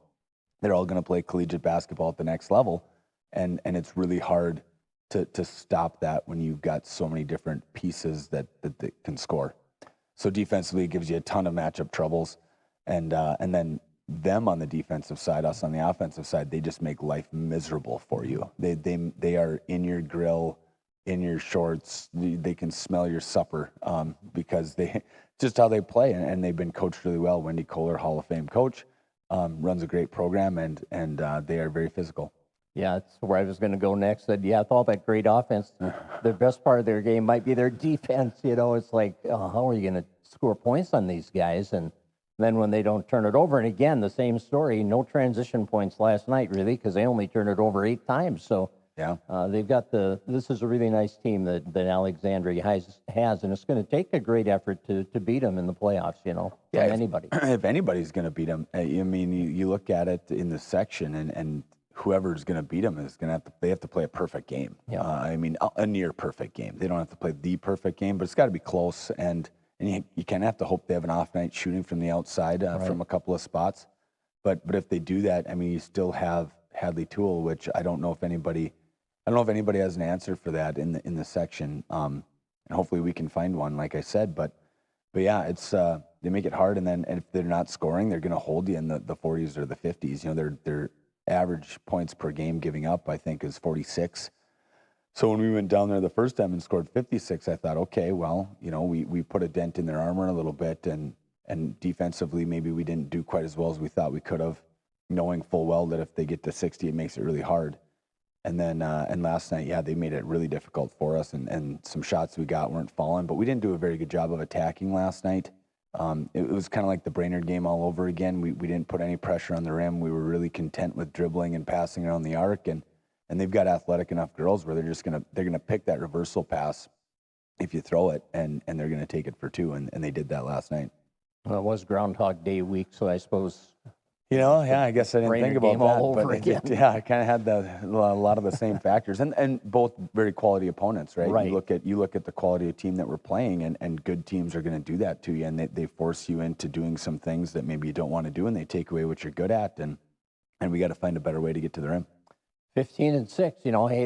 they're all going to play collegiate basketball at the next level, and it's really hard to stop that when you've got so many different pieces that can score. So defensively, it gives you a ton of matchup troubles, and then them on the defensive side, us on the offensive side, they just make life miserable for you. They are in your grill, in your shorts. They can smell your supper because they just how they play, and they've been coached really well. Wendy Kohler, Hall of Fame coach, runs a great program, and they are very physical. Yeah, that's where I was going to go next. With all that great offense, the best part of their game might be their defense. You know, it's like, how are you going to score points on these guys? And then when they don't turn it over, and again, the same story, no transition points last night, really, because they only turned it over 8 times. So yeah, they've got this is a really nice team that Alexandria has, and it's going to take a great effort to beat them in the playoffs, you know, from anybody. If anybody's going to beat them, I mean, you look at it in the section, and whoever's going to beat them is going to they have to play a perfect game. Yeah. I mean, a near perfect game. They don't have to play the perfect game, but it's got to be close, and you kind of have to hope they have an off night shooting from the outside from a couple of spots. But if they do that, I mean, you still have Hadley Toole, which I don't know if anybody has an answer for that in the section. And hopefully we can find one, like I said. But yeah, it's they make it hard, and then if they're not scoring, they're going to hold you in the 40s or the 50s. You know, their average points per game giving up, I think, is 46. So when we went down there the first time and scored 56, I thought, okay, well, you know, we put a dent in their armor a little bit, and defensively maybe we didn't do quite as well as we thought we could have, knowing full well that if they get to 60, it makes it really hard. And then and last night, yeah, they made it really difficult for us, and some shots we got weren't falling, but we didn't do a very good job of attacking last night. It was kind of like the Brainerd game all over again. We didn't put any pressure on the rim. We were really content with dribbling and passing around the arc, and And they've got athletic enough girls where they're gonna pick that reversal pass if you throw it, and they're gonna take it for 2, and they did that last night. Well, it was Groundhog Day week, so I suppose. Yeah, I guess I didn't think about that. All over again. I kind of had a lot of the same factors, and both very quality opponents, right? Right. You look at the quality of team that we're playing, and good teams are going to do that to you, and they force you into doing some things that maybe you don't want to do, and they take away what you're good at, and we got to find a better way to get to the rim. 15-6. Hey,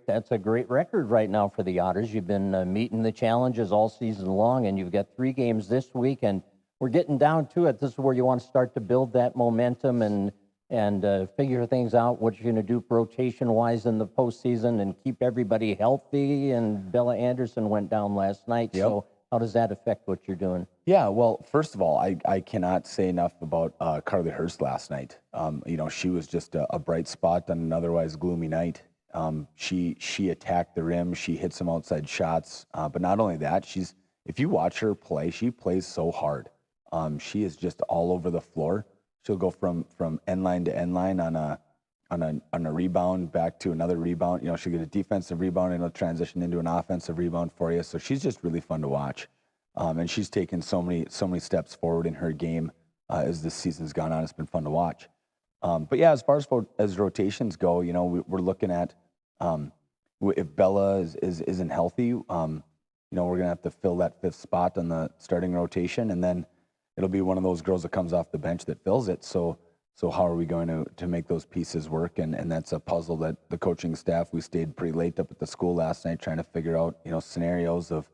that's a great record right now for the Otters. You've been meeting the challenges all season long, and you've got 3 games this week, and we're getting down to it. This is where you want to start to build that momentum and figure things out, what you're going to do rotation-wise in the postseason and keep everybody healthy. And Bella Anderson went down last night. Yep. So how does that affect what you're doing? Yeah, well, first of all, I cannot say enough about Carly Hurst last night. She was just a bright spot on an otherwise gloomy night. She attacked the rim. She hit some outside shots. But not only that, if you watch her play, she plays so hard. She is just all over the floor. She'll go from end line to end line on a rebound back to another rebound. She'll get a defensive rebound and it'll transition into an offensive rebound for you. So she's just really fun to watch. And she's taken so many steps forward in her game as the season's gone on. It's been fun to watch. But yeah, as far as rotations go, we're looking at if Bella isn't healthy, we're gonna have to fill that 5th spot on the starting rotation, and then it'll be one of those girls that comes off the bench that fills it. So how are we going to make those pieces work? And that's a puzzle that the coaching staff, we stayed pretty late up at the school last night trying to figure out, scenarios of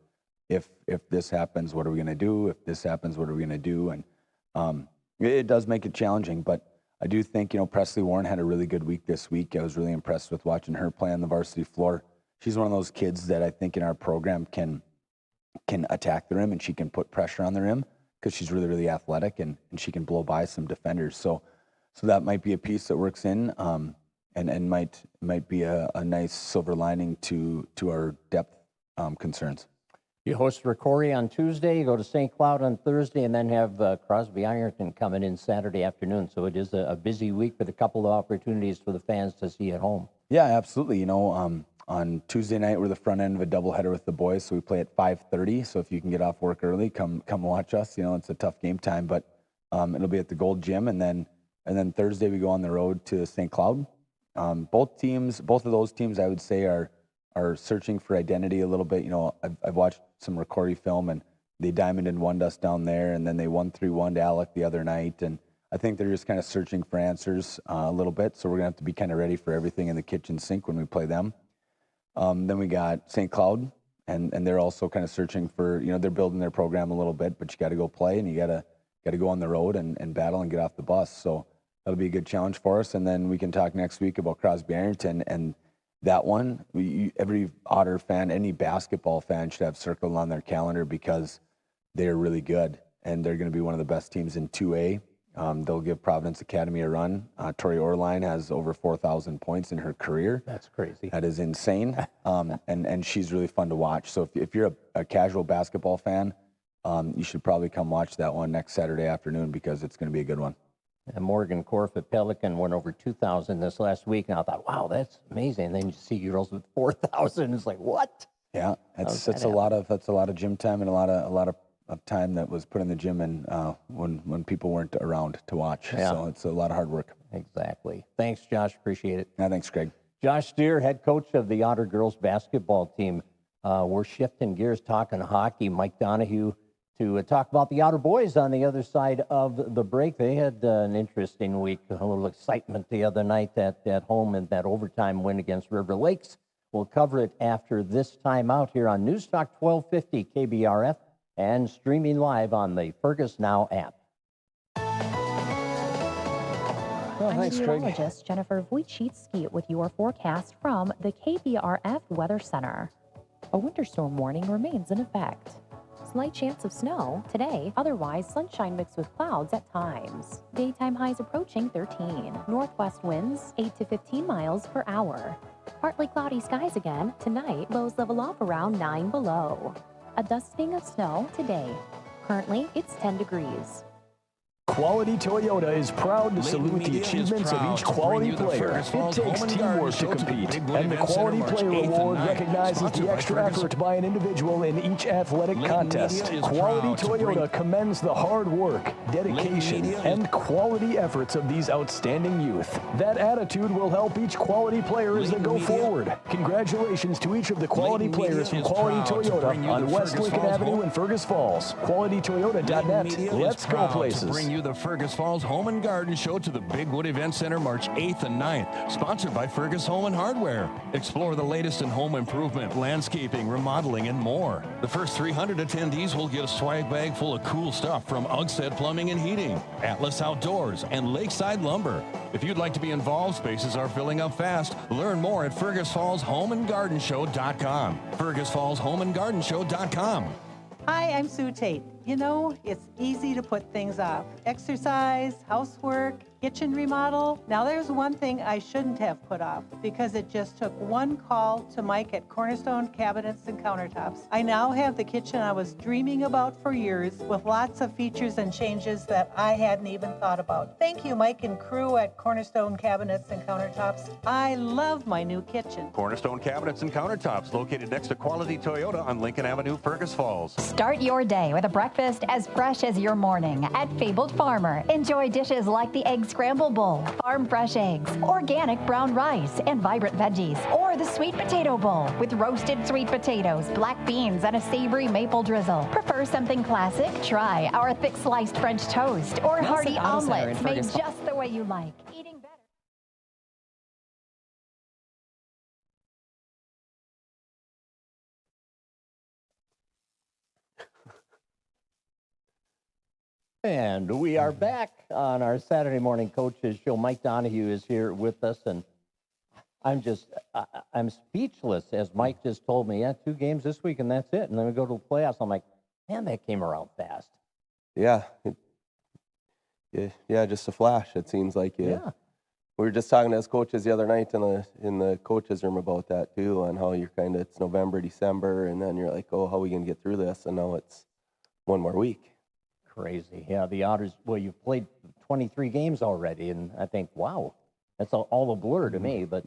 if this happens, what are we going to do? If this happens, what are we going to do? And it does make it challenging, but I do think, Presley Warren had a really good week this week. I was really impressed with watching her play on the varsity floor. She's one of those kids that I think in our program can attack the rim, and she can put pressure on the rim because she's really, really athletic, and she can blow by some defenders. So that might be a piece that works in, and might be a nice silver lining to our depth concerns. You host Ricori on Tuesday, you go to St. Cloud on Thursday, and then have Crosby Ironton coming in Saturday afternoon. So it is a busy week with a couple of opportunities for the fans to see at home. Yeah, absolutely. On Tuesday night, we're the front end of a doubleheader with the boys, so we play at 5:30. So if you can get off work early, come watch us. It's a tough game time, but it'll be at the Gold Gym, and then Thursday we go on the road to St. Cloud. Both of those teams, I would say, are searching for identity a little bit. I've watched some Ricori film, and they diamond and won us down there, and then they won 3-1 to Alec the other night, and I think they're just kind of searching for answers a little bit. So we're gonna have to be kind of ready for everything in the kitchen sink when we play them. Then we got St. Cloud, and they're also kind of searching for, they're building their program a little bit, but you got to go play, and you got to go on the road and battle and get off the bus. So that'll be a good challenge for us. And then we can talk next week about Crosby Ironton, and that one, every Otter fan, any basketball fan should have circled on their calendar because they're really good, and they're going to be one of the best teams in 2A. They'll give Providence Academy a run. Tori Orline has over 4,000 points in her career. That's crazy. That is insane. And she's really fun to watch. So if you're a casual basketball fan, you should probably come watch that one next Saturday afternoon because it's going to be a good one. And Morgan Korf at Pelican went over 2,000 this last week, and I thought, wow, that's amazing. And then you see girls with 4,000. It's like, what? Yeah, that's a lot of gym time and a lot of time that was put in the gym and when people weren't around to watch. Yeah. So it's a lot of hard work. Exactly. Thanks, Josh. Appreciate it. Yeah, thanks, Greg. Josh Steer, head coach of the Otter girls basketball team. We're shifting gears, talking hockey. Mike Donahue to talk about the Otter boys on the other side of the break. They had an interesting week, a little excitement the other night at home in that overtime win against River Lakes. We'll cover it after this timeout here on News Talk 1250 KBRF and streaming live on the Fergus Now app. Well, thanks, Craig. Meteorologist Jennifer Wojcicki with your forecast from the KBRF Weather Center. A winter storm warning remains in effect. Slight chance of snow today, otherwise sunshine mixed with clouds at times. Daytime highs approaching 13. Northwest winds 8 to 15 miles per hour. Partly cloudy skies again tonight, lows level off around 9 below. A dusting of snow today. Currently, it's 10 degrees. Quality Toyota is proud to salute the achievements of each quality player. It takes teamwork to compete, and the Quality Player Award recognizes the extra effort by an individual in each athletic contest. Quality Toyota commends the hard work, dedication, and quality efforts of these outstanding youth. That attitude will help each quality player as they go forward. Congratulations to each of the quality players from Quality Toyota on West Lincoln Avenue in Fergus Falls. QualityToyota.net. Let's go places. To bring you the Fergus Falls Home and Garden Show to the Big Wood Event Center March 8th and 9th, sponsored by Fergus Home and Hardware. Explore the latest in home improvement, landscaping, remodeling, and more. The first 300 attendees will get a swag bag full of cool stuff from Ugstead Plumbing and Heating, Atlas Outdoors, and Lakeside Lumber. If you'd like to be involved, spaces are filling up fast. Learn more at FergusFallsHomeandGardenShow.com. FergusFallsHomeandGardenShow.com. Hi, I'm Sue Tate. You know, it's easy to put things off. Exercise, housework, kitchen remodel. Now there's one thing I shouldn't have put off because it just took one call to Mike at Cornerstone Cabinets and Countertops. I now have the kitchen I was dreaming about for years with lots of features and changes that I hadn't even thought about. Thank you, Mike and crew at Cornerstone Cabinets and Countertops. I love my new kitchen. Cornerstone Cabinets and Countertops, located next to Quality Toyota on Lincoln Avenue, Fergus Falls. Start your day with a breakfast as fresh as your morning at Fabled Farmer. Enjoy dishes like the Egg Scramble Bowl, farm fresh eggs, organic brown rice, and vibrant veggies, or the Sweet Potato Bowl with roasted sweet potatoes, black beans, and a savory maple drizzle. Prefer something classic? Try our thick sliced French toast or hearty omelets made just the way you like. Eating better. And we are back on our Saturday morning coaches show. Mike Donahue is here with us, and I'm speechless as Mike just told me, 2 games this week and that's it. And then we go to the playoffs. I'm like, man, that came around fast. Yeah. Just a flash, it seems like. Yeah. We were just talking as coaches the other night in the coaches room about that too, on how you're it's November, December, and then you're like, oh, how are we going to get through this? And now it's one more week. Crazy. Yeah, the Otters, well, you've played 23 games already, and I think, wow, that's all a blur to me. But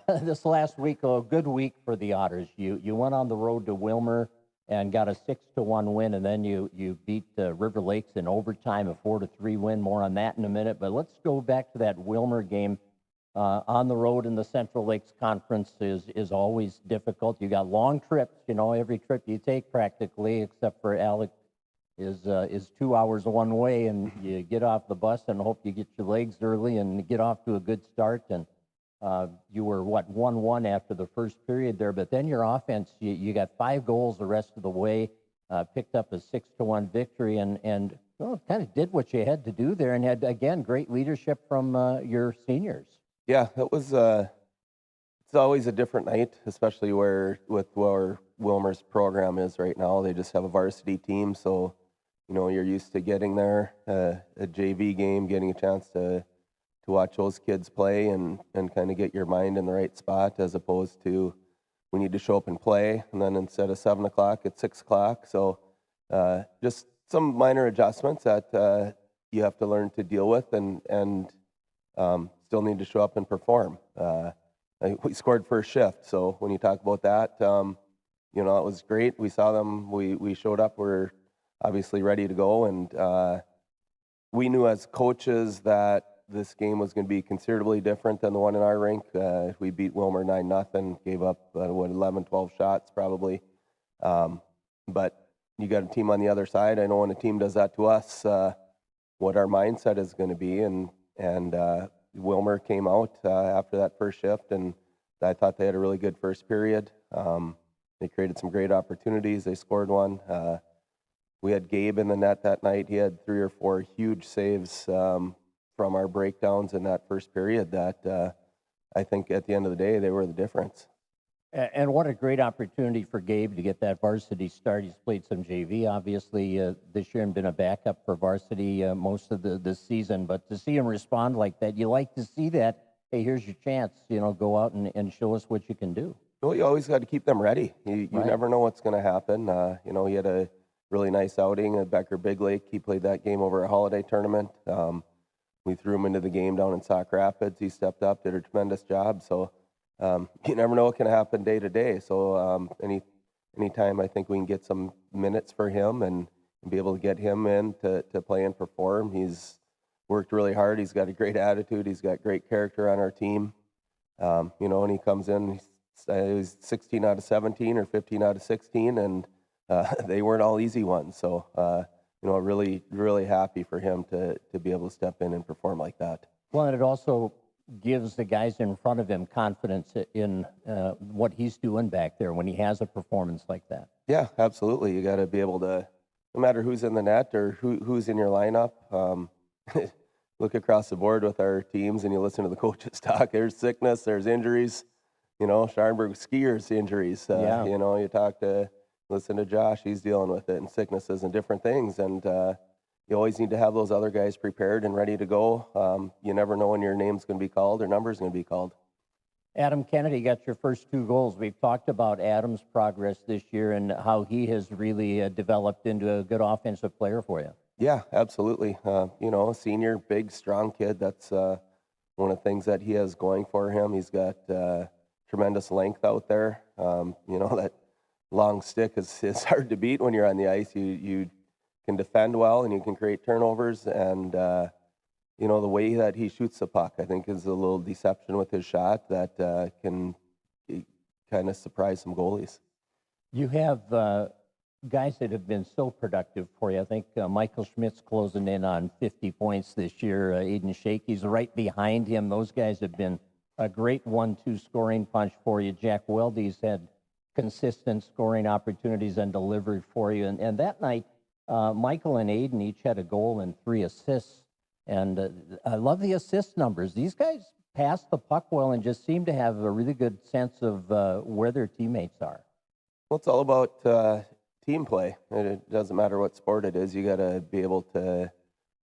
this last week, a good week for the Otters. You went on the road to Wilmer and got a 6-1 win, and then you beat River Lakes in overtime, a 4-3 win. More on that in a minute. But let's go back to that Wilmer game. On the road in the Central Lakes Conference is always difficult. You got long trips, every trip you take practically, except for Alec, is 2 hours one way, and you get off the bus and hope you get your legs early and get off to a good start. And you were 1-1 after the first period there, but then your offense, you got 5 goals the rest of the way, picked up a 6-1 victory, and kind of did what you had to do there, and had again great leadership from your seniors. Yeah, it was. It's always a different night, especially where Wilmer's program is right now. They just have a varsity team, so you're used to getting there, a JV game, getting a chance to watch those kids play and kind of get your mind in the right spot, as opposed to we need to show up and play, and then instead of 7 o'clock, it's 6 o'clock. So just some minor adjustments that you have to learn to deal with, and still need to show up and perform. We scored first shift, so when you talk about that, it was great. We saw them. We showed up. We're obviously ready to go, and we knew as coaches that this game was going to be considerably different than the one in our rink. We beat Wilmer 9-0, gave up 11, 12 shots probably. But you got a team on the other side. I know when a team does that to us, what our mindset is going to be, and Wilmer came out after that first shift, and I thought they had a really good first period. They created some great opportunities. They scored one. We had Gabe in the net that night. He had 3 or 4 huge saves from our breakdowns in that first period that I think at the end of the day, they were the difference. And what a great opportunity for Gabe to get that varsity start. He's played some JV, obviously, this year, and been a backup for varsity most of the season. But to see him respond like that, you like to see that. Hey, here's your chance. Go out and show us what you can do. Well, you always got to keep them ready. You Right. never know what's going to happen. He had a really nice outing at Becker Big Lake. He played that game over a holiday tournament. We threw him into the game down in Sauk Rapids. He stepped up, did a tremendous job. So you never know what can happen day to day. So anytime I think we can get some minutes for him and be able to get him in to play and perform. He's worked really hard. He's got a great attitude. He's got great character on our team. And he comes in, he's 16 out of 17 or 15 out of 16, and they weren't all easy ones. So, really, really happy for him to be able to step in and perform like that. Well, and it also gives the guys in front of him confidence in what he's doing back there when he has a performance like that. Yeah, absolutely. You got to be able to, no matter who's in the net or who's in your lineup, look across the board with our teams and you listen to the coaches talk. There's sickness, there's injuries. Scharenberg skiers injuries. You listen to Josh, he's dealing with it, and sicknesses and different things. And you always need to have those other guys prepared and ready to go. You never know when your name's going to be called or number's going to be called. Adam Kennedy got your first 2 goals. We've talked about Adam's progress this year and how he has really developed into a good offensive player for you. Yeah, absolutely. A senior, big, strong kid. That's one of the things that he has going for him. He's got tremendous length out there. That long stick is hard to beat when you're on the ice. You can defend well and you can create turnovers. And, the way that he shoots the puck, I think, is a little deception with his shot that can kind of surprise some goalies. You have guys that have been so productive for you. I think Michael Schmidt's closing in on 50 points this year. Aiden Shakey's right behind him. Those guys have been a great 1-2 scoring punch for you. Jack Weldy's had consistent scoring opportunities and delivered for you. And that night, Michael and Aiden each had a goal and 3 assists. And I love the assist numbers. These guys pass the puck well and just seem to have a really good sense of where their teammates are. Well, it's all about team play. It doesn't matter what sport it is. You got to be able to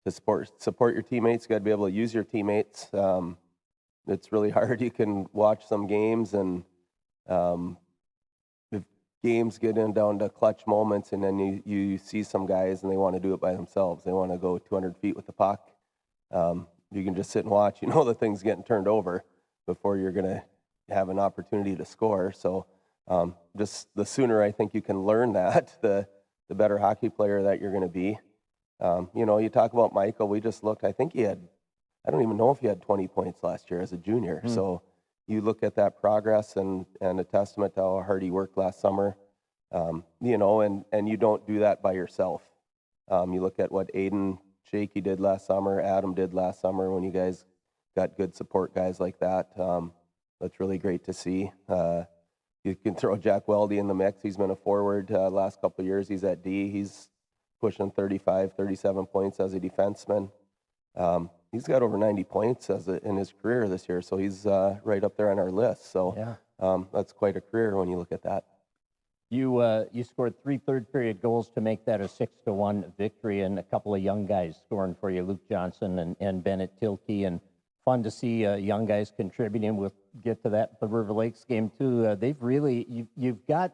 support your teammates. You got to be able to use your teammates. It's really hard. You can watch some games, and if games get down to clutch moments, and then you see some guys and they want to do it by themselves. They want to go 200 feet with the puck. You can just sit and watch. The thing's getting turned over before you're going to have an opportunity to score. So just the sooner I think you can learn that, the better hockey player that you're going to be. You talk about Michael. We just looked. I think I don't even know if he had 20 points last year as a junior. So you look at that progress and a testament to how hard he worked last summer. And you don't do that by yourself. You look at what Aiden Shakey did last summer, Adam did last summer, when you guys got good support guys like that. That's really great to see. You can throw Jack Weldy in the mix. He's been a forward last couple of years. He's at D. He's pushing 35, 37 points as a defenseman. He's got over 90 points in his career this year, so he's right up there on our list. So that's quite a career when you look at that. You scored 3 third-period goals to make that a 6-1 victory, and a couple of young guys scoring for you, Luke Johnson and Bennett Tilkey, and fun to see young guys contributing. We'll get to that the River Lakes game too. They've really, you've got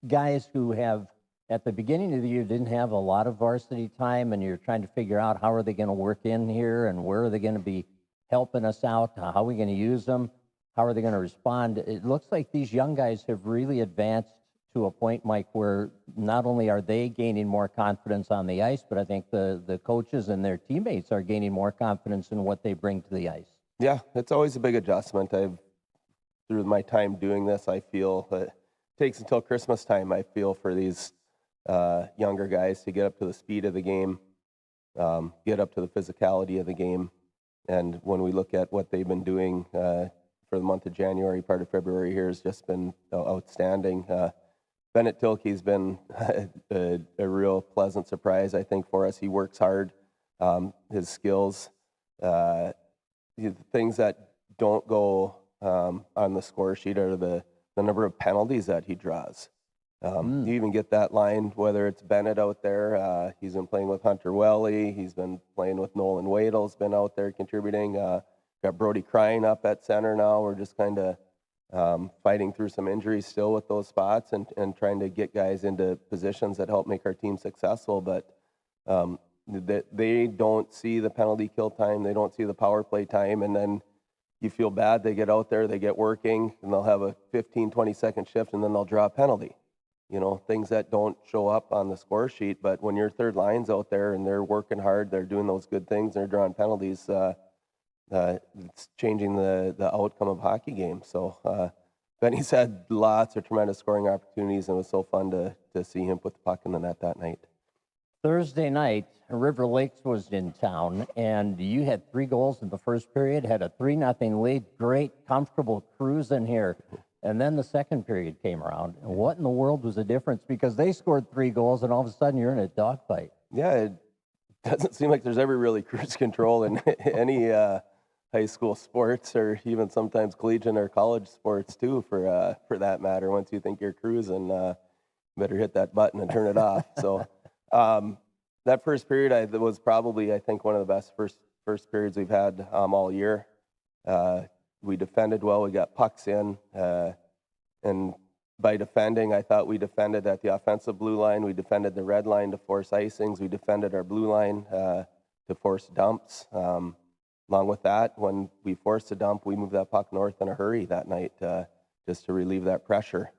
guys who have, at the beginning of the year, didn't have a lot of varsity time, and you're trying to figure out how are they going to work in here and where are they going to be helping us out, how are we going to use them, how are they going to respond. It looks like these young guys have really advanced to a point, Mike, where not only are they gaining more confidence on the ice, but I think the coaches and their teammates are gaining more confidence in what they bring to the ice. Yeah, it's always a big adjustment. Through my time doing this, I feel it takes until Christmas time, I feel, for these younger guys to get up to the speed of the game, get up to the physicality of the game. And when we look at what they've been doing for the month of January, part of February here has just been outstanding. Bennett Tilkey's been a real pleasant surprise, I think, for us. He works hard. His skills, things that don't go on the score sheet are the number of penalties that he draws. You even get that line, whether it's Bennett out there. He's been playing with Hunter Welly. He's been playing with Nolan Wadle's been out there contributing. Got Brody Crying up at center now. We're just kind of fighting through some injuries still with those spots and trying to get guys into positions that help make our team successful. But they don't see the penalty kill time. They don't see the power play time. And then you feel bad. They get out there, they get working, and they'll have a 15, 20-second shift, and then they'll draw a penalty. You know, things that don't show up on the score sheet. But when your third line's out there and they're working hard, they're doing those good things, they're drawing penalties, it's changing the outcome of hockey games. So Benny's had lots of tremendous scoring opportunities, and it was so fun to see him put the puck in the net that night. Thursday night, River Lakes was in town, and you had 3 goals in the first period, had a 3-0 lead. Great, comfortable cruise in here. And then the second period came around. And what in the world was the difference? Because they scored 3 goals, and all of a sudden you're in a dogfight. Yeah, it doesn't seem like there's ever really cruise control in any high school sports, or even sometimes collegiate or college sports too, for that matter. Once you think you're cruising, better hit that button and turn it off. So that first period was probably, I think, one of the best first periods we've had all year. We defended well. We got pucks in, and by defending, I thought we defended at the offensive blue line. We defended the red line to force icings. We defended our blue line to force dumps. Along with that, when we forced a dump, we moved that puck north in a hurry that night just to relieve that pressure.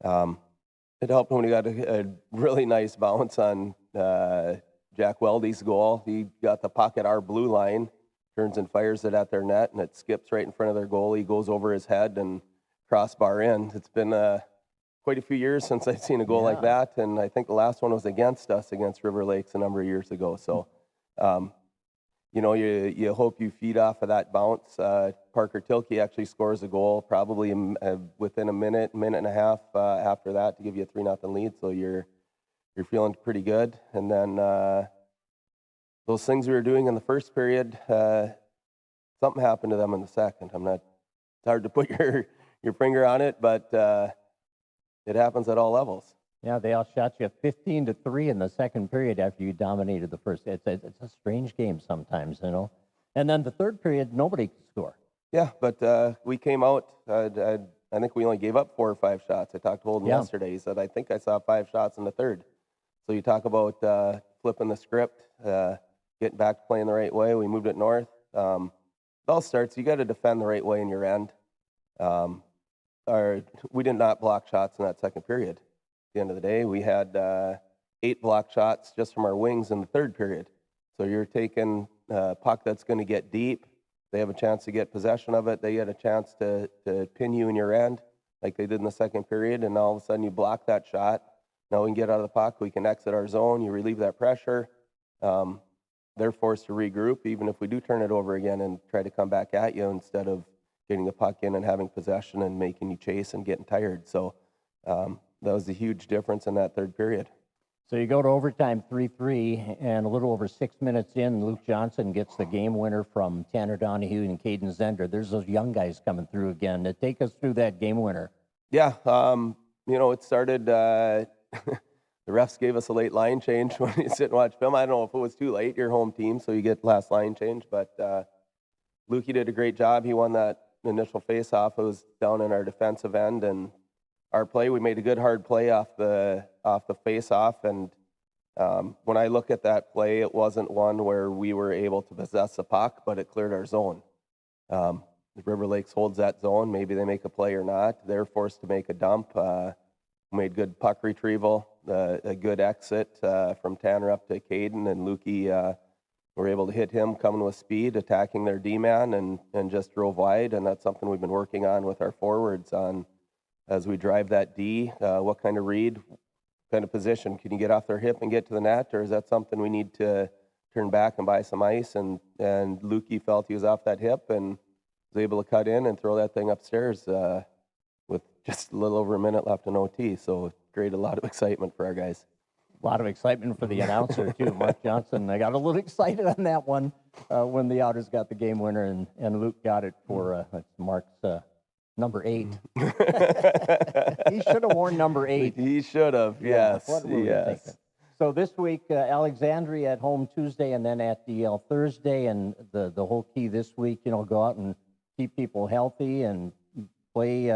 It helped when we got a really nice bounce on Jack Weldy's goal. He got the puck at our blue line, turns and fires it at their net, and it skips right in front of their goalie, goes over his head, and crossbar in. It's been quite a few years since I've seen a goal like that, and I think the last one was against us, against River Lakes, a number of years ago. So, you know, you hope you feed off of that bounce. Parker Tilke actually scores a goal probably within a minute and a half after that to give you a 3-0 lead. So you're feeling pretty good. And then those things we were doing in the first period, something happened to them in the second. It's hard to put your finger on it, but it happens at all levels. Yeah, they outshot you 15-3 in the second period after you dominated the first. It's a strange game sometimes, you know. And then the third period, nobody could score. Yeah, but we came out. I think we only gave up 4 or 5 shots. I talked to Holden yesterday. He said, I think I saw 5 shots in the third. So you talk about flipping the script, getting back to playing the right way. We moved it north. It all starts, you got to defend the right way in your end. We did not block shots in that second period. At the end of the day, we had 8 block shots just from our wings in the third period. So you're taking a puck that's going to get deep. They have a chance to get possession of it. They get a chance to pin you in your end like they did in the second period, and all of a sudden you block that shot. Now we can get out of the puck. We can exit our zone. You relieve that pressure. They're forced to regroup, even if we do turn it over again and try to come back at you instead of getting the puck in and having possession and making you chase and getting tired. So that was a huge difference in that third period. So you go to overtime 3-3, and a little over 6 minutes in, Luke Johnson gets the game winner from Tanner Donahue and Caden Zender. There's those young guys coming through again. Take us through that game winner. Yeah, you know, it started, the refs gave us a late line change when you sit and watch film. I don't know if it was too late, your home team, so you get last line change, but Lukey did a great job. He won that initial face-off. It was down in our defensive end, and our play, we made a good hard play off the face-off, and when I look at that play, it wasn't one where we were able to possess the puck, but it cleared our zone. River Lakes holds that zone. Maybe they make a play or not. They're forced to make a dump. Made good puck retrieval, a good exit from Tanner up to Caden, and Lukey were able to hit him coming with speed, attacking their D-man, and just drove wide, and that's something we've been working on with our forwards on as we drive that D, what kind of read, kind of position. Can you get off their hip and get to the net, or is that something we need to turn back and buy some ice? And Lukey felt he was off that hip and was able to cut in and throw that thing upstairs with just a little over a minute left in OT. So it created a lot of excitement for our guys. A lot of excitement for the announcer, too. Mark Johnson, I got a little excited on that one when the Otters got the game winner, and Luke got it for Mark's number 8. He should have worn number 8. He should have, yes. What were we thinking? So this week, Alexandria at home Tuesday and then at DL Thursday, and the whole key this week, you know, go out and keep people healthy and play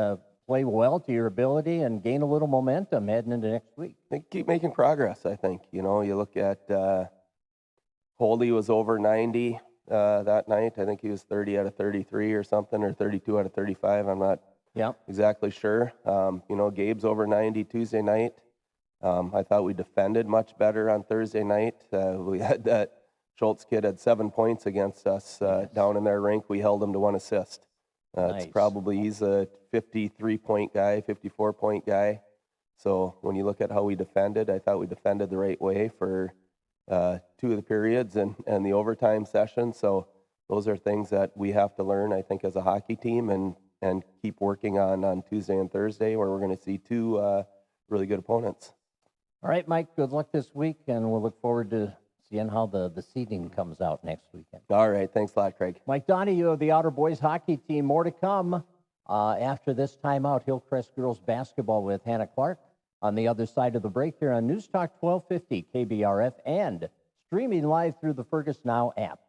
well to your ability and gain a little momentum heading into next week. They keep making progress, I think. You know, you look at Holdy was over 90 that night. I think he was 30 out of 33 or something, or 32 out of 35. I'm not exactly sure. You know, Gabe's over 90 Tuesday night. I thought we defended much better on Thursday night. We had that Schultz kid had 7 points against us down in their rink. We held him to 1 assist. It's probably, he's a 53-point guy, 54-point guy. So when you look at how we defended, I thought we defended the right way for 2 of the periods and the overtime session. So those are things that we have to learn, I think, as a hockey team and keep working on Tuesday and Thursday, where we're going to see 2 really good opponents. All right, Mike, good luck this week, and we'll look forward to seeing how the seeding comes out next weekend. All right, thanks a lot, Craig. Mike Donahue of the Outer Boys hockey team. More to come after this timeout. Hillcrest girls basketball with Hannah Clark on the other side of the break here on News Talk 1250 KBRF and streaming live through the Fergus Now app.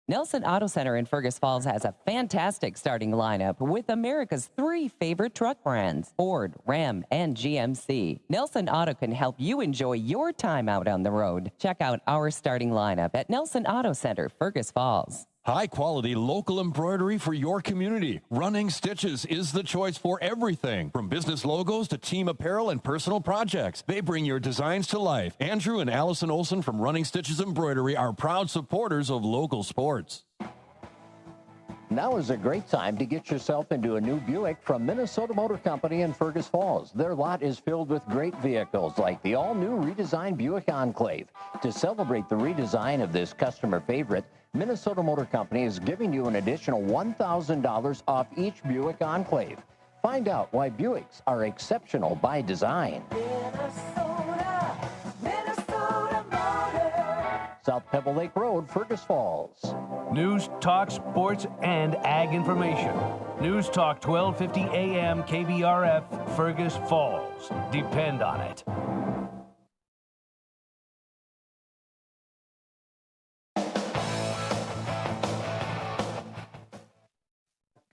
Nelson Auto Center in Fergus Falls has a fantastic starting lineup with America's 3 favorite truck brands, Ford, Ram, and GMC. Nelson Auto can help you enjoy your time out on the road. Check out our starting lineup at Nelson Auto Center, Fergus Falls. High-quality local embroidery for your community. Running Stitches is the choice for everything, from business logos to team apparel and personal projects. They bring your designs to life. Andrew and Allison Olson from Running Stitches Embroidery are proud supporters of local sports. Now is a great time to get yourself into a new Buick from Minnesota Motor Company in Fergus Falls. Their lot is filled with great vehicles like the all-new redesigned Buick Enclave. To celebrate the redesign of this customer favorite, Minnesota Motor Company is giving you an additional $1,000 off each Buick Enclave. Find out why Buicks are exceptional by design. Minnesota Motor. South Pebble Lake Road, Fergus Falls. News, talk, sports, and ag information. News Talk 1250 AM KBRF, Fergus Falls. Depend on it.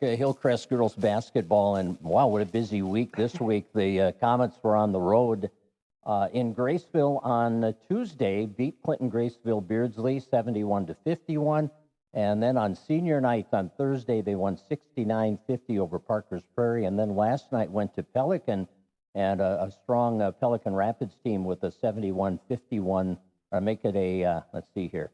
Okay, Hillcrest girls basketball, and wow, what a busy week this week. The Comets were on the road in Graceville on Tuesday, beat Clinton Graceville Beardsley 71-51. And then on senior night on Thursday, they won 69-50 over Parker's Prairie. And then last night went to Pelican, and a strong Pelican Rapids team with a 71-51, make it a, let's see here,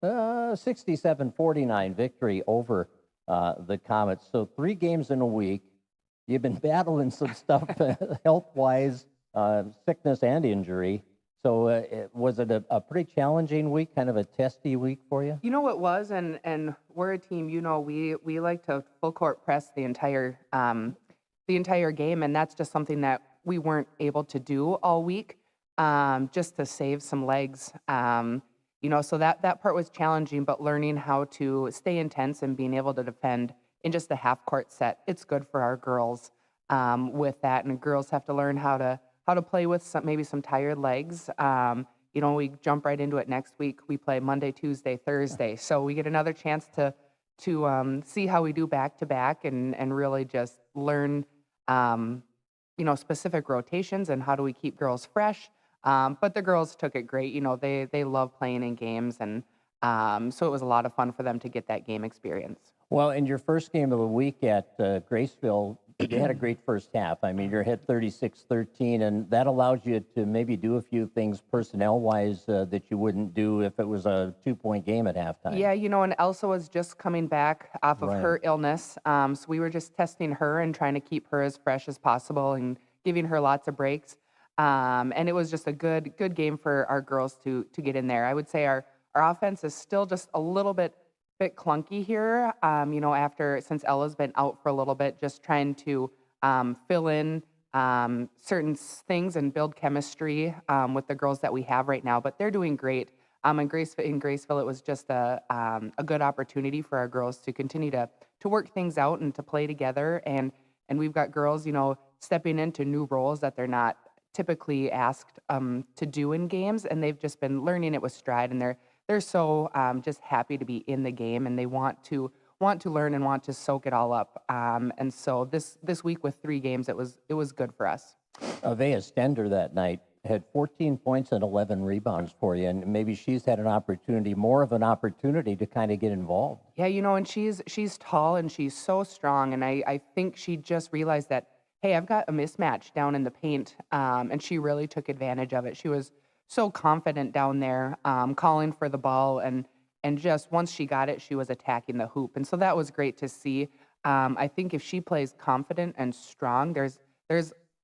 67-49 victory over the Comets. So 3 games in a week. You've been battling some stuff health-wise, sickness and injury. So was it a pretty challenging week, kind of a testy week for you? You know it was, and we're a team. You know, we like to full court press the entire game, and that's just something that we weren't able to do all week, just to save some legs. You know, so that part was challenging, but learning how to stay intense and being able to defend in just a half court set, it's good for our girls with that, and girls have to learn how to play with maybe some tired legs. You know, we jump right into it next week. We play Monday, Tuesday, Thursday. So we get another chance to see how we do back to back and really just learn, you know, specific rotations and how do we keep girls fresh. But the girls took it great. You know, they love playing in games. And so it was a lot of fun for them to get that game experience. Well, in your first game of the week at Graceville, you had a great first half. I mean, you're ahead 36-13, and that allows you to maybe do a few things personnel-wise that you wouldn't do if it was a 2-point game at halftime. Yeah, you know, and Elsa was just coming back off of her illness. So we were just testing her and trying to keep her as fresh as possible and giving her lots of breaks. And it was just a good game for our girls to get in there. I would say our offense is still just a little bit clunky here, you know, since Ella's been out for a little bit, just trying to fill in certain things and build chemistry with the girls that we have right now. But they're doing great. In Graceville, it was just a good opportunity for our girls to continue to work things out and to play together. And we've got girls, you know, stepping into new roles that they're not typically asked to do in games, and they've just been learning it with stride, and they're so just happy to be in the game, and they want to to learn and want to soak it all up. And so this week with 3 games, it was good for us. Avea Stender that night had 14 points and 11 rebounds for you, and maybe she's had more of an opportunity to kind of get involved. Yeah, and she's tall and she's so strong, and I think she just realized that, hey, I've got a mismatch down in the paint, and she really took advantage of it. She was so confident down there, calling for the ball, and just once she got it, she was attacking the hoop, and so that was great to see. I think if she plays confident and strong, there's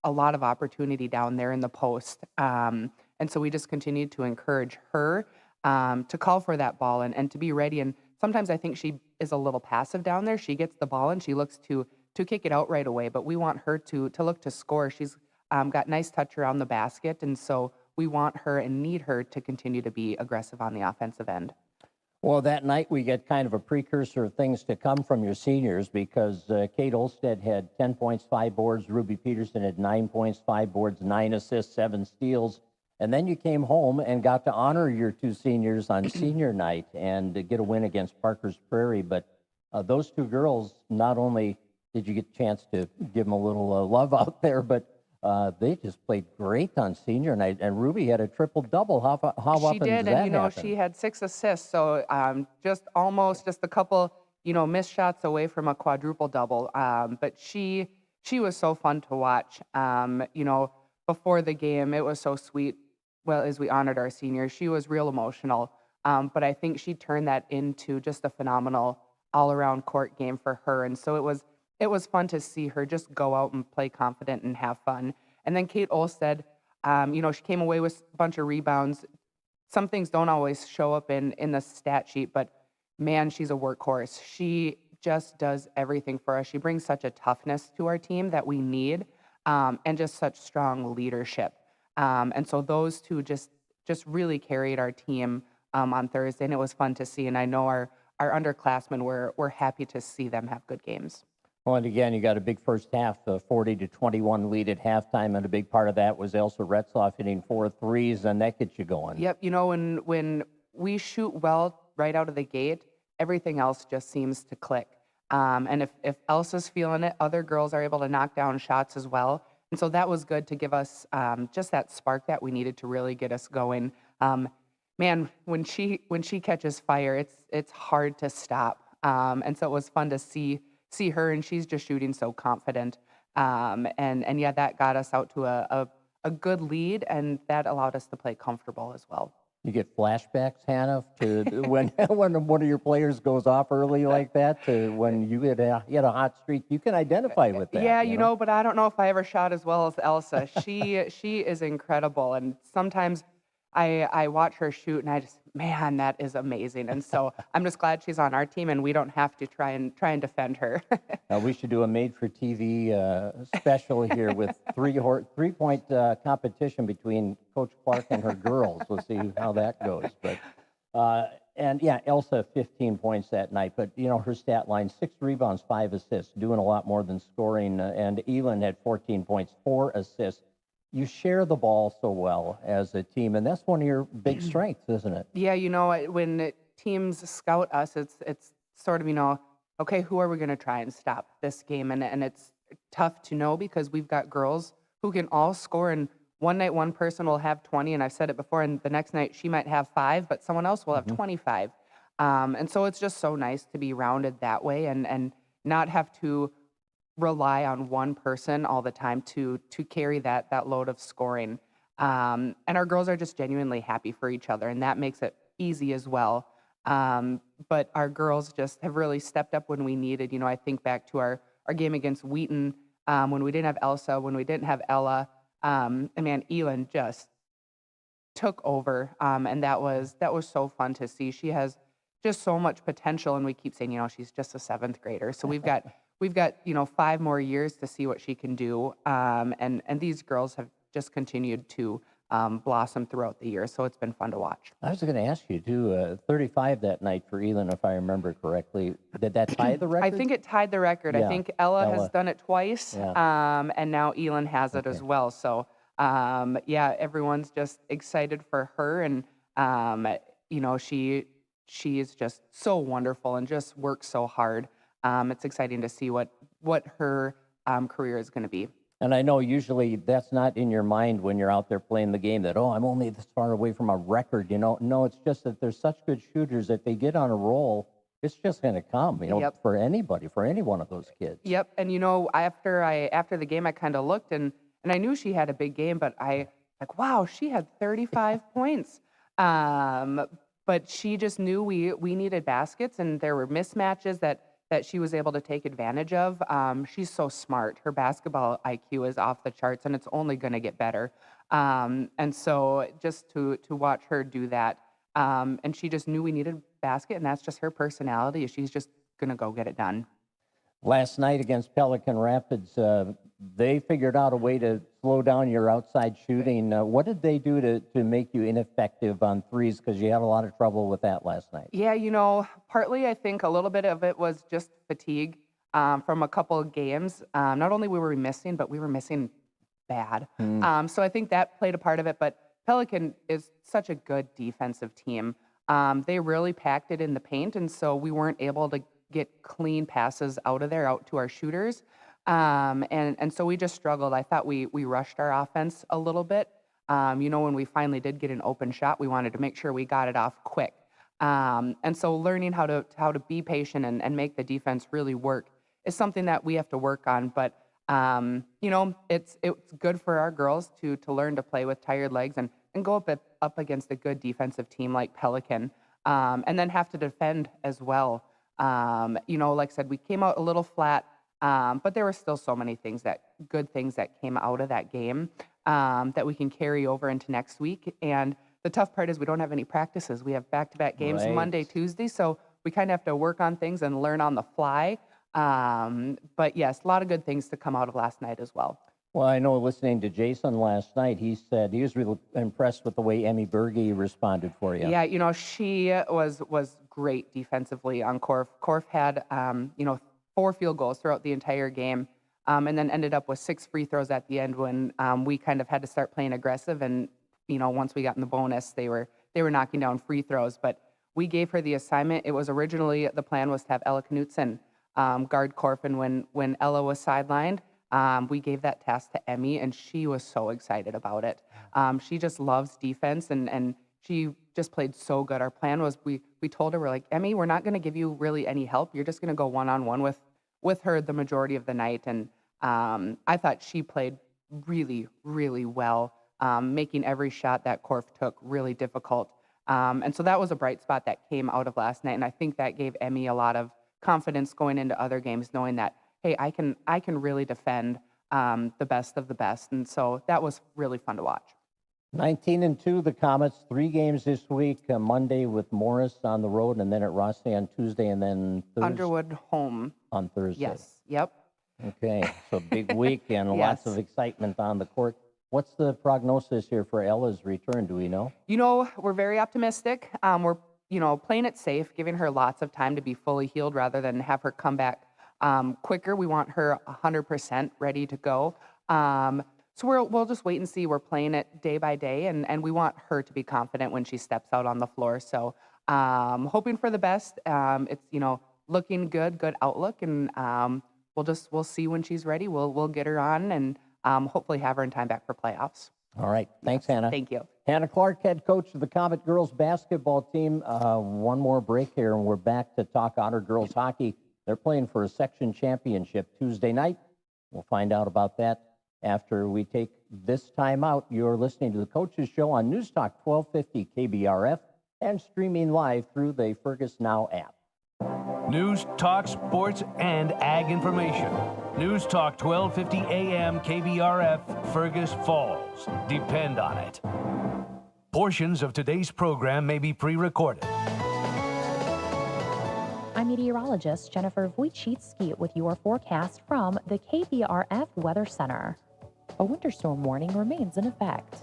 a lot of opportunity down there in the post. And so we just continued to encourage her to call for that ball and to be ready. And sometimes I think she is a little passive down there. She gets the ball and she looks to kick it out right away. But we want her to look to score. She's got nice touch around the basket. And so we want her and need her to continue to be aggressive on the offensive end. Well, that night we get kind of a precursor of things to come from your seniors because Kate Olstead had 10 points, 5 boards. Ruby Peterson had 9 points, 5 boards, 9 assists, 7 steals. And then you came home and got to honor your 2 seniors on senior night and to get a win against Parker's Prairie. But those 2 girls, not only did you get a chance to give them a little love out there, but they just played great on senior night, and Ruby had a triple-double. How often She did, does that and happen? she had 6 assists, so just a couple, missed shots away from a quadruple-double. But she was so fun to watch. Before the game, it was so sweet. Well, as we honored our seniors, she was real emotional. But I think she turned that into just a phenomenal all-around court game for her, and so it was fun to see her just go out and play confident and have fun. And then Kate Olstead, she came away with a bunch of rebounds. Some things don't always show up in the stat sheet, but man, she's a workhorse. She just does everything for us. She brings such a toughness to our team that we need, and just such strong leadership. And so those 2 just really carried our team on Thursday, and it was fun to see. And I know our underclassmen were happy to see them have good games. Well, and again, you got a big first half, 40-21 lead at halftime, and a big part of that was Elsa Retzloff hitting 4 threes, and that gets you going. Yep, when we shoot well right out of the gate, everything else just seems to click. And if Elsa's feeling it, other girls are able to knock down shots as well. And so that was good to give us just that spark that we needed to really get us going. Man, when she catches fire, it's hard to stop. And so it was fun to see her, and she's just shooting so confident. And yeah, that got us out to a good lead, and that allowed us to play comfortable as well. You get flashbacks, Hannah, to when one of your players goes off early like that, to when you had a hot streak. You can identify with that. Yeah, you know, but I don't know if I ever shot as well as Elsa. She is incredible, and sometimes I watch her shoot, and I just, man, that is amazing. And so I'm just glad she's on our team, and we don't have to try and defend her. We should do a made-for-TV special here with three-point competition between Coach Clark and her girls. We'll see how that goes. But and yeah, Elsa 15 points that night, but her stat line: 6 rebounds, 5 assists, doing a lot more than scoring. And Elin had 14 points, 4 assists. You share the ball so well as a team, and that's one of your big strengths, isn't it? Yeah, when teams scout us, it's sort of, okay, who are we going to try and stop this game? And it's tough to know because we've got girls who can all score, and one night one person will have 20, and I've said it before, and the next night she might have 5, but someone else will have 25. And so it's just so nice to be rounded that way and not have to rely on one person all the time to carry that load of scoring. And our girls are just genuinely happy for each other, and that makes it easy as well. But our girls just have really stepped up when we needed. I think back to our game against Wheaton, when we didn't have Elsa, when we didn't have Ella, and man, Elin just took over, and that was so fun to see. She has just so much potential, and we keep saying, she's just a 7th grader. So we've got 5 more years to see what she can do. And these girls have just continued to blossom throughout the year. So it's been fun to watch. I was going to ask you, too, 35 that night for Elin, if I remember correctly. Did that tie the record? I think it tied the record. Yeah. I think Ella has done it twice, and now Elin has it as well. So, yeah, everyone's just excited for her. And, she is just so wonderful and just works so hard. It's exciting to see what her career is going to be. And I know usually that's not in your mind when you're out there playing the game that, oh, I'm only this far away from a record, you know. No, it's just that there's such good shooters that they get on a roll, it's just going to come, you know, for anybody, for any one of those kids. Yep. And, you know, after the game, I kind of looked and I knew she had a big game, but wow, she had 35 points. But she just knew we needed baskets, and there were mismatches that she was able to take advantage of. She's so smart. Her basketball IQ is off the charts, and it's only going to get better. And so just to watch her do that, and she just knew we needed basket, and that's just her personality. She's just going to go get it done. Last night against Pelican Rapids, they figured out a way to slow down your outside shooting. What did they do to make you ineffective on threes? Because you had a lot of trouble with that last night. Yeah, you know, partly I think a little bit of it was just fatigue from a couple of games. Not only were we missing, but we were missing bad. So I think that played a part of it. But Pelican is such a good defensive team. They really packed it in the paint, and so we weren't able to get clean passes out of there, out to our shooters. And so we just struggled. I thought we rushed our offense a little bit. You know, when we finally did get an open shot, we wanted to make sure we got it off quick. And so learning how to be patient and make the defense really work is something that we have to work on. But you know, it's good for our girls to learn to play with tired legs and go up against a good defensive team like Pelican, and then have to defend as well. You know, like I said, we came out a little flat, but there were still so many good things that came out of that game that we can carry over into next week. And the tough part is we don't have any practices. We have back-to-back games Monday, Tuesday, so we kind of have to work on things and learn on the fly. But yes, a lot of good things to come out of last night as well. Well, I know listening to Jason last night, he said he was really impressed with the way Emmy Berge responded for you. Yeah, you know, she was great defensively on Korf. Korf had, you know, 4 field goals throughout the entire game, and then ended up with 6 free throws at the end when we kind of had to start playing aggressive. And, you know, once we got in the bonus, they were knocking down free throws. But we gave her the assignment. It was originally, the plan was to have Ella Knutson guard Korf, and when Ella was sidelined, we gave that task to Emmy, and she was so excited about it. She just loves defense, and she just played so good. Our plan was we told her, we're like, Emmy, we're not going to give you really any help. You're just going to go one-on-one with her the majority of the night. And I thought she played really, really well, making every shot that Korf took really difficult. And so that was a bright spot that came out of last night, and I think that gave Emmy a lot of confidence going into other games, knowing that, hey, I can really defend the best of the best. And so that was really fun to watch. 19-2, the Comets, 3 games this week, Monday with Morris on the road, and then at Rossley on Tuesday, and then Thursday. Underwood home. On Thursday. Yes, yep. Okay, so big week and lots of excitement on the court. What's the prognosis here for Ella's return? Do we know? You know, we're very optimistic. We're, you know, playing it safe, giving her lots of time to be fully healed rather than have her come back quicker. We want her 100% ready to go. So we'll just wait and see. We're playing it day by day, and we want her to be confident when she steps out on the floor. So hoping for the best. It's, you know, looking good outlook, and we'll see when she's ready. We'll get her on and hopefully have her in time back for playoffs. All right. Thanks, Hannah. Thank you. Hannah Clark, head coach of the Comet girls basketball team. One more break here, and we're back to talk Otter girls hockey. They're playing for a section championship Tuesday night. We'll find out about that after we take this time out. You're listening to the Coaches Show on News Talk 1250 KBRF and streaming live through the Fergus Now app. News, talk, sports, and ag information. News Talk 1250 AM KBRF, Fergus Falls. Depend on it. Portions of today's program may be pre-recorded. I'm meteorologist Jennifer Wojcicki with your forecast from the KBRF Weather Center. A winter storm warning remains in effect.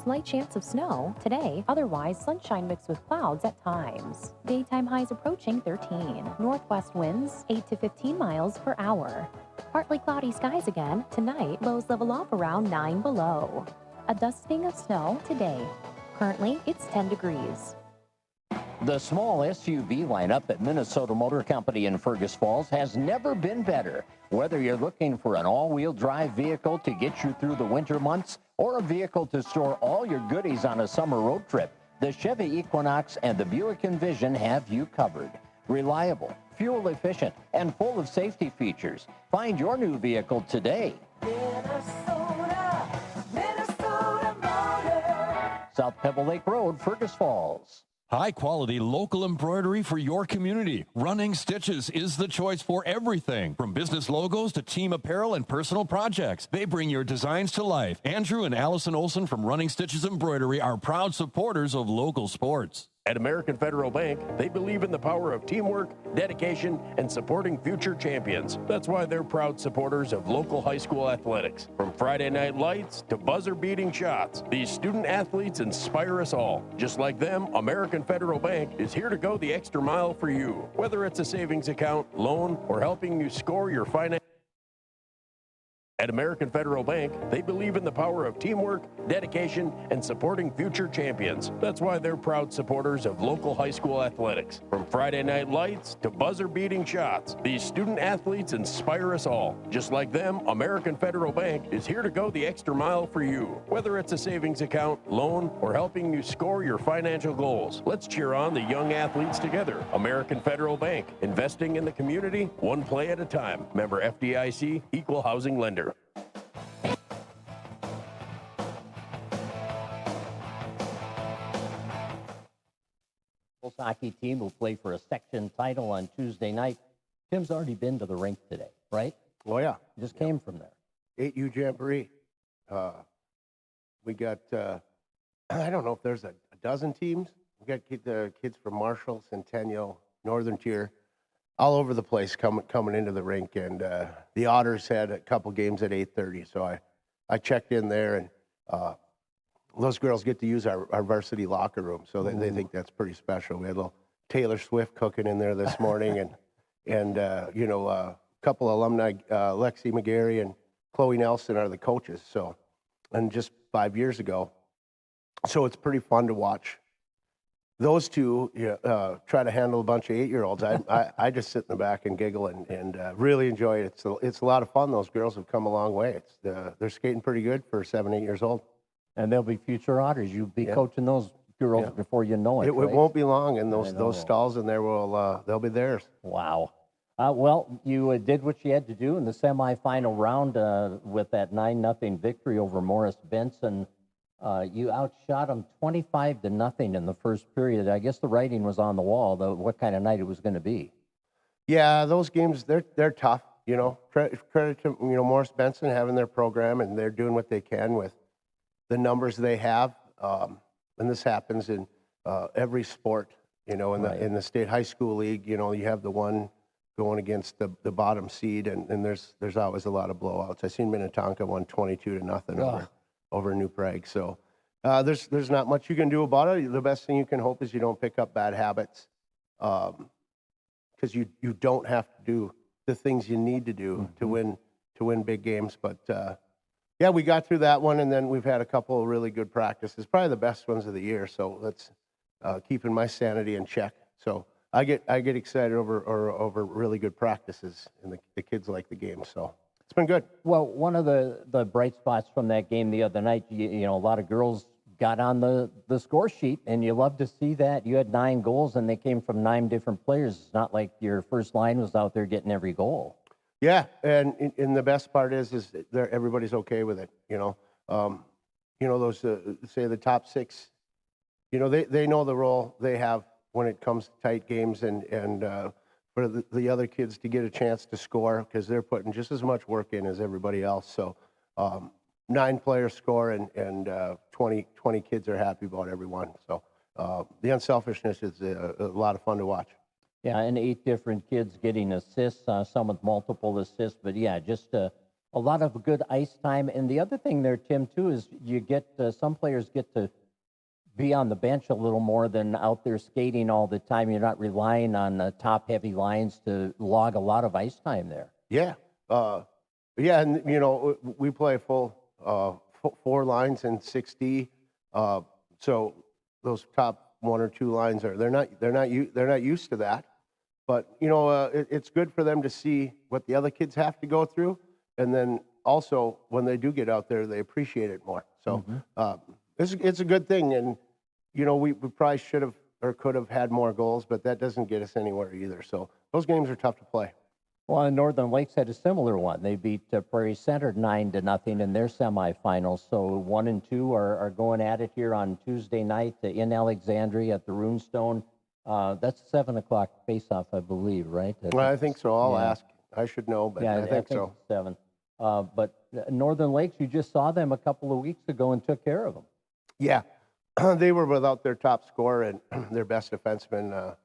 Slight chance of snow today, otherwise sunshine mixed with clouds at times. Daytime highs approaching 13. Northwest winds 8 to 15 miles per hour. Partly cloudy skies again tonight, lows level off around 9 below. A dusting of snow today. Currently, it's 10 degrees. The small SUV lineup at Minnesota Motor Company in Fergus Falls has never been better. Whether you're looking for an all-wheel drive vehicle to get you through the winter months or a vehicle to store all your goodies on a summer road trip, the Chevy Equinox and the Buick Envision have you covered. Reliable, fuel efficient, and full of safety features. Find your new vehicle today. Minnesota Motor. South Pebble Lake Road, Fergus Falls. High-quality local embroidery for your community. Running Stitches is the choice for everything, from business logos to team apparel and personal projects. They bring your designs to life. Andrew and Allison Olson from Running Stitches Embroidery are proud supporters of local sports. At American Federal Bank, they believe in the power of teamwork, dedication, and supporting future champions. That's why they're proud supporters of local high school athletics. From Friday night lights to buzzer-beating shots, these student athletes inspire us all. Just like them, American Federal Bank is here to go the extra mile for you. Whether it's a savings account, loan, or helping you score your finance. At American Federal Bank, they believe in the power of teamwork, dedication, and supporting future champions. That's why they're proud supporters of local high school athletics. From Friday night lights to buzzer-beating shots, these student athletes inspire us all. Just like them, American Federal Bank is here to go the extra mile for you. Whether it's a savings account, loan, or helping you score your financial goals, let's cheer on the young athletes together. American Federal Bank, investing in the community, one play at a time. Member FDIC, equal housing lender. Hockey team will play for a section title on Tuesday night. Tim's already been to the rink today, right? Oh, yeah. Just came from there. 8U Jamboree. We got, I don't know if there's a dozen teams. We got the kids from Marshall, Centennial, Northern Tier, all over the place coming into the rink. And the Otters had a couple games at 8:30. So I checked in there, and those girls get to use our varsity locker room, so they think that's pretty special. We had a little Taylor Swift cooking in there this morning, and a couple alumni, Lexi McGarry and Chloe Nelson are the coaches. So, and just 5 years ago, so it's pretty fun to watch those two try to handle a bunch of 8-year-olds. I just sit in the back and giggle and really enjoy it. It's a lot of fun. Those girls have come a long way. They're skating pretty good for 7, 8 years old. And they'll be future Otters. You'll be coaching those girls before you know it. It right? won't be long, and those stalls in there they'll be theirs. Wow. Well, you did what you had to do in the semifinal round with that 9-0 victory over Morris Benson. You outshot them 25-0 in the first period. I guess the writing was on the wall, though, what kind of night it was going to be. Yeah, those games they're tough. Credit to Morris Benson having their program, and they're doing what they can with the numbers they have, and this happens in every sport. In the state high school league, you have the one going against the bottom seed, and there's always a lot of blowouts. I seen Minnetonka won 22-0 over New Prague. So there's not much you can do about it. The best thing you can hope is you don't pick up bad habits, because you don't have to do the things you need to do to win big games, but. Yeah, we got through that one, and then we've had a couple of really good practices, probably the best ones of the year. So that's keeping my sanity in check. So I get excited over really good practices, and the kids like the game. So it's been good. Well, one of the bright spots from that game the other night, a lot of girls got on the score sheet, and you love to see that. You had 9 goals, and they came from 9 different players. It's not like your first line was out there getting every goal. Yeah, and the best part is everybody's okay with it. Those say the top 6, they know the role they have when it comes to tight games, and for the other kids to get a chance to score, because they're putting just as much work in as everybody else. So 9 players score, and 20 kids are happy about every one. So the unselfishness is a lot of fun to watch. Yeah, and 8 different kids getting assists, some with multiple assists. But yeah, just a lot of good ice time. And the other thing there, Tim, too, is you get some players get to be on the bench a little more than out there skating all the time. You're not relying on top-heavy lines to log a lot of ice time there. Yeah, and we play full 4 lines in 6D. So those top one or two lines, or they're not used to that. But it's good for them to see what the other kids have to go through, and then also when they do get out there, they appreciate it more. So it's a good thing, and we probably should have or could have had more goals, but that doesn't get us anywhere either. So those games are tough to play. Well, and Northern Lakes had a similar one. They beat Prairie Center 9-0 in their semifinals. So 1 and 2 are going at it here on Tuesday night in Alexandria at the Runestone. That's 7 o'clock face-off, I believe, right? I think so. I'll ask. I should know, but yeah, I think so. It's 7. But Northern Lakes, you just saw them a couple of weeks ago and took care of them. Yeah, they were without their top scorer and their best defenseman.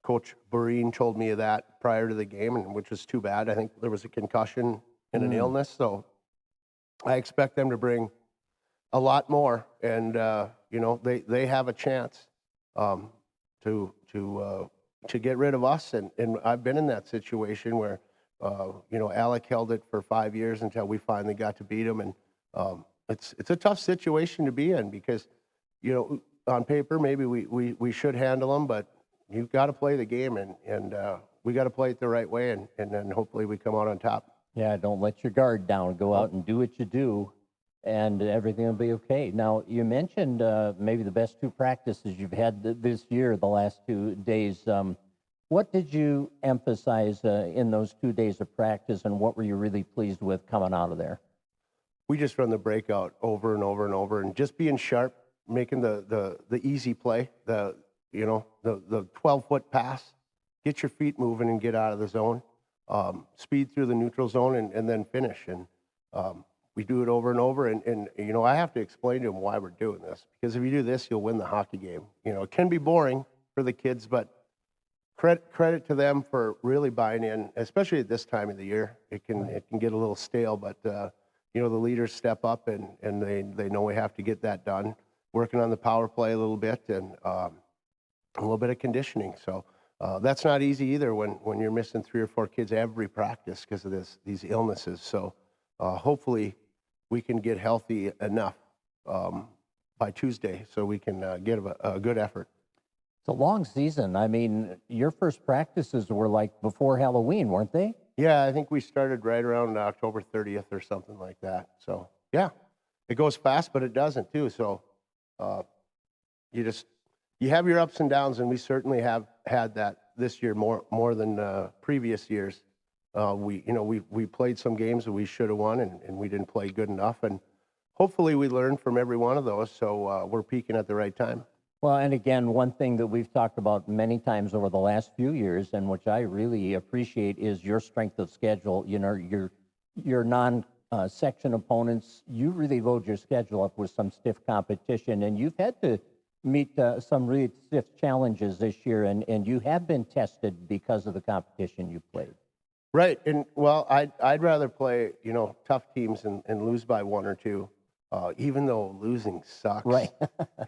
Coach Boreen told me of that prior to the game, and which was too bad. I think there was a concussion and an illness, so I expect them to bring a lot more. And they have a chance to get rid of us. And I've been in that situation where Alec held it for 5 years until we finally got to beat him. And it's a tough situation to be in because on paper maybe we should handle them, but you've got to play the game, and we got to play it the right way, and then hopefully we come out on top. Yeah, don't let your guard down. Go out and do what you do, and everything will be okay. Now, you mentioned maybe the best 2 practices you've had this year, the last 2 days. What did you emphasize in those 2 days of practice, and what were you really pleased with coming out of there? We just run the breakout over and over and over, and just being sharp, making the easy play, the 12-foot pass, get your feet moving and get out of the zone, speed through the neutral zone, and then finish. And we do it over and over. And I have to explain to them why we're doing this, because if you do this, you'll win the hockey game. It can be boring for the kids, but credit to them for really buying in, especially at this time of the year. It can get a little stale, but the leaders step up and they know we have to get that done. Working on the power play a little bit and a little bit of conditioning. So that's not easy either when you're missing 3 or 4 kids every practice because of these illnesses. So hopefully we can get healthy enough by Tuesday so we can get a good effort. It's a long season. I mean, your first practices were like before Halloween, weren't they? Yeah, I think we started right around October 30th or something like that. So yeah, it goes fast, but it doesn't too. So you have your ups and downs, and we certainly have had that this year more than previous years. We played some games that we should have won, and we didn't play good enough. And hopefully we learned from every one of those, so we're peaking at the right time. Well, and again, one thing that we've talked about many times over the last few years, and which I really appreciate, is your strength of schedule. Your non-section opponents, you really load your schedule up with some stiff competition, and you've had to meet some really stiff challenges this year, and you have been tested because of the competition you played. Right, and well, I'd rather play tough teams and lose by 1 or 2. Even though losing sucks, right?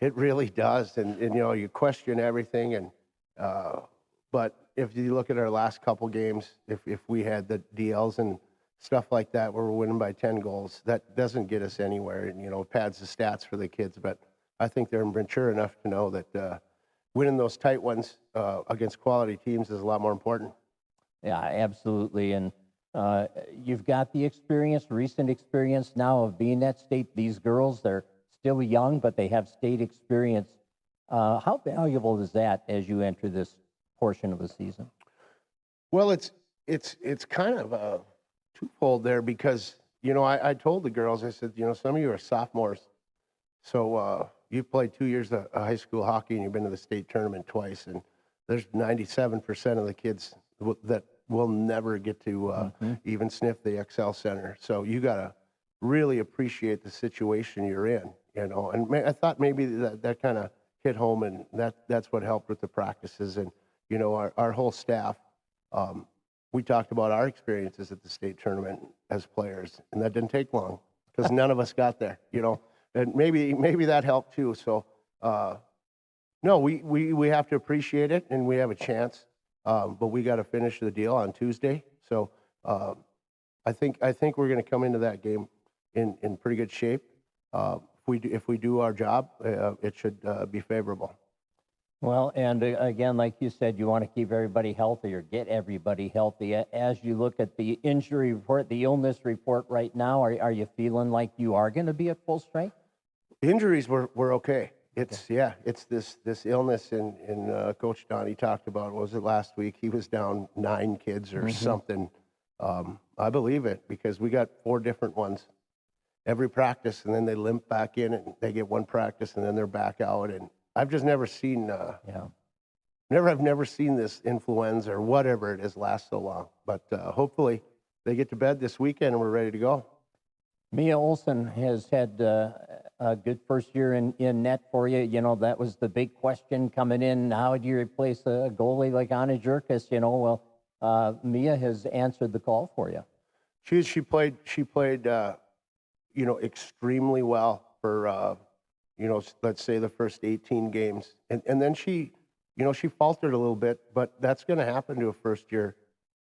It really does, and you question everything. And but if you look at our last couple games, if we had the DLs and stuff like that where we're winning by 10 goals, that doesn't get us anywhere. And it pads the stats for the kids. But I think they're mature enough to know that winning those tight ones against quality teams is a lot more important. Yeah, absolutely, and. You've got the recent experience now of being at state. These girls, they're still young, but they have state experience. How valuable is that as you enter this portion of the season? Well, it's kind of twofold there because, I told the girls, I said, some of you are sophomores. So you've played 2 years of high school hockey and you've been to the state tournament twice. And there's 97% of the kids that will never get to even sniff the Excel Center. So you got to really appreciate the situation you're in, And I thought maybe that kind of hit home, and that's what helped with the practices. And, our whole staff, we talked about our experiences at the state tournament as players, and that didn't take long because none of us got there, and maybe that helped too. So, no, we have to appreciate it, and we have a chance. But we got to finish the deal on Tuesday. So I think we're going to come into that game in pretty good shape. If we do our job, it should be favorable. Well, and again, like you said, you want to keep everybody healthy or get everybody healthy. As you look at the injury report, the illness report right now, are you feeling like you are going to be at full strength? Injuries were okay. It's it's this illness, and Coach Donnie talked about. What was it last week? He was down 9 kids or something. I believe it because we got 4 different ones every practice, and then they limp back in, and they get 1 practice, and then they're back out. And I've just never seen I've never seen this influenza or whatever it is last so long. But hopefully they get to bed this weekend and we're ready to go. Mia Olson has had a good first year in net for you. You know, that was the big question coming in. How do you replace a goalie like Anna Jurkis? You know, well, Mia has answered the call for you. She played you know, extremely well for you know, let's say the first 18 games. And then she, you know, she faltered a little bit, but that's going to happen to a first-year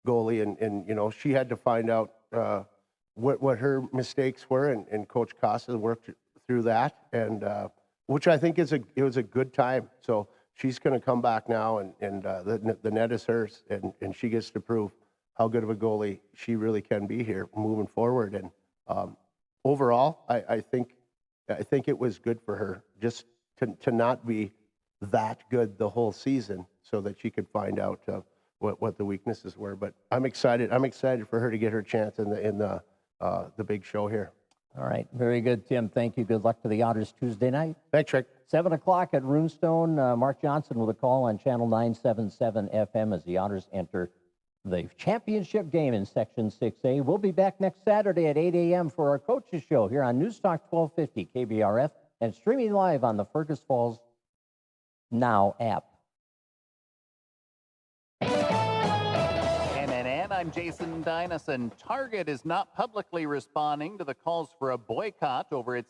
goalie. And, you know, she had to find out what her mistakes were, and Coach Casa worked through that, and which I think it was a good time. So she's going to come back now, and the net is hers, and she gets to prove how good of a goalie she really can be here moving forward. And overall, I think it was good for her just to not be that good the whole season, so that she could find out what the weaknesses were. But I'm excited. I'm excited for her to get her chance in the big show here. All right, very good, Tim. Thank you. Good luck to the Otters Tuesday night. Thanks, Rick. 7 o'clock at Runestone. Mark Johnson with a call on Channel 977 FM as the Otters enter the championship game in Section 6A. We'll be back next Saturday at 8 a.m. for our Coaches Show here on News Talk 1250 KBRF and streaming live on the Fergus Falls Now app. And I'm Jason Dynison. Target is not publicly responding to the calls for a boycott over its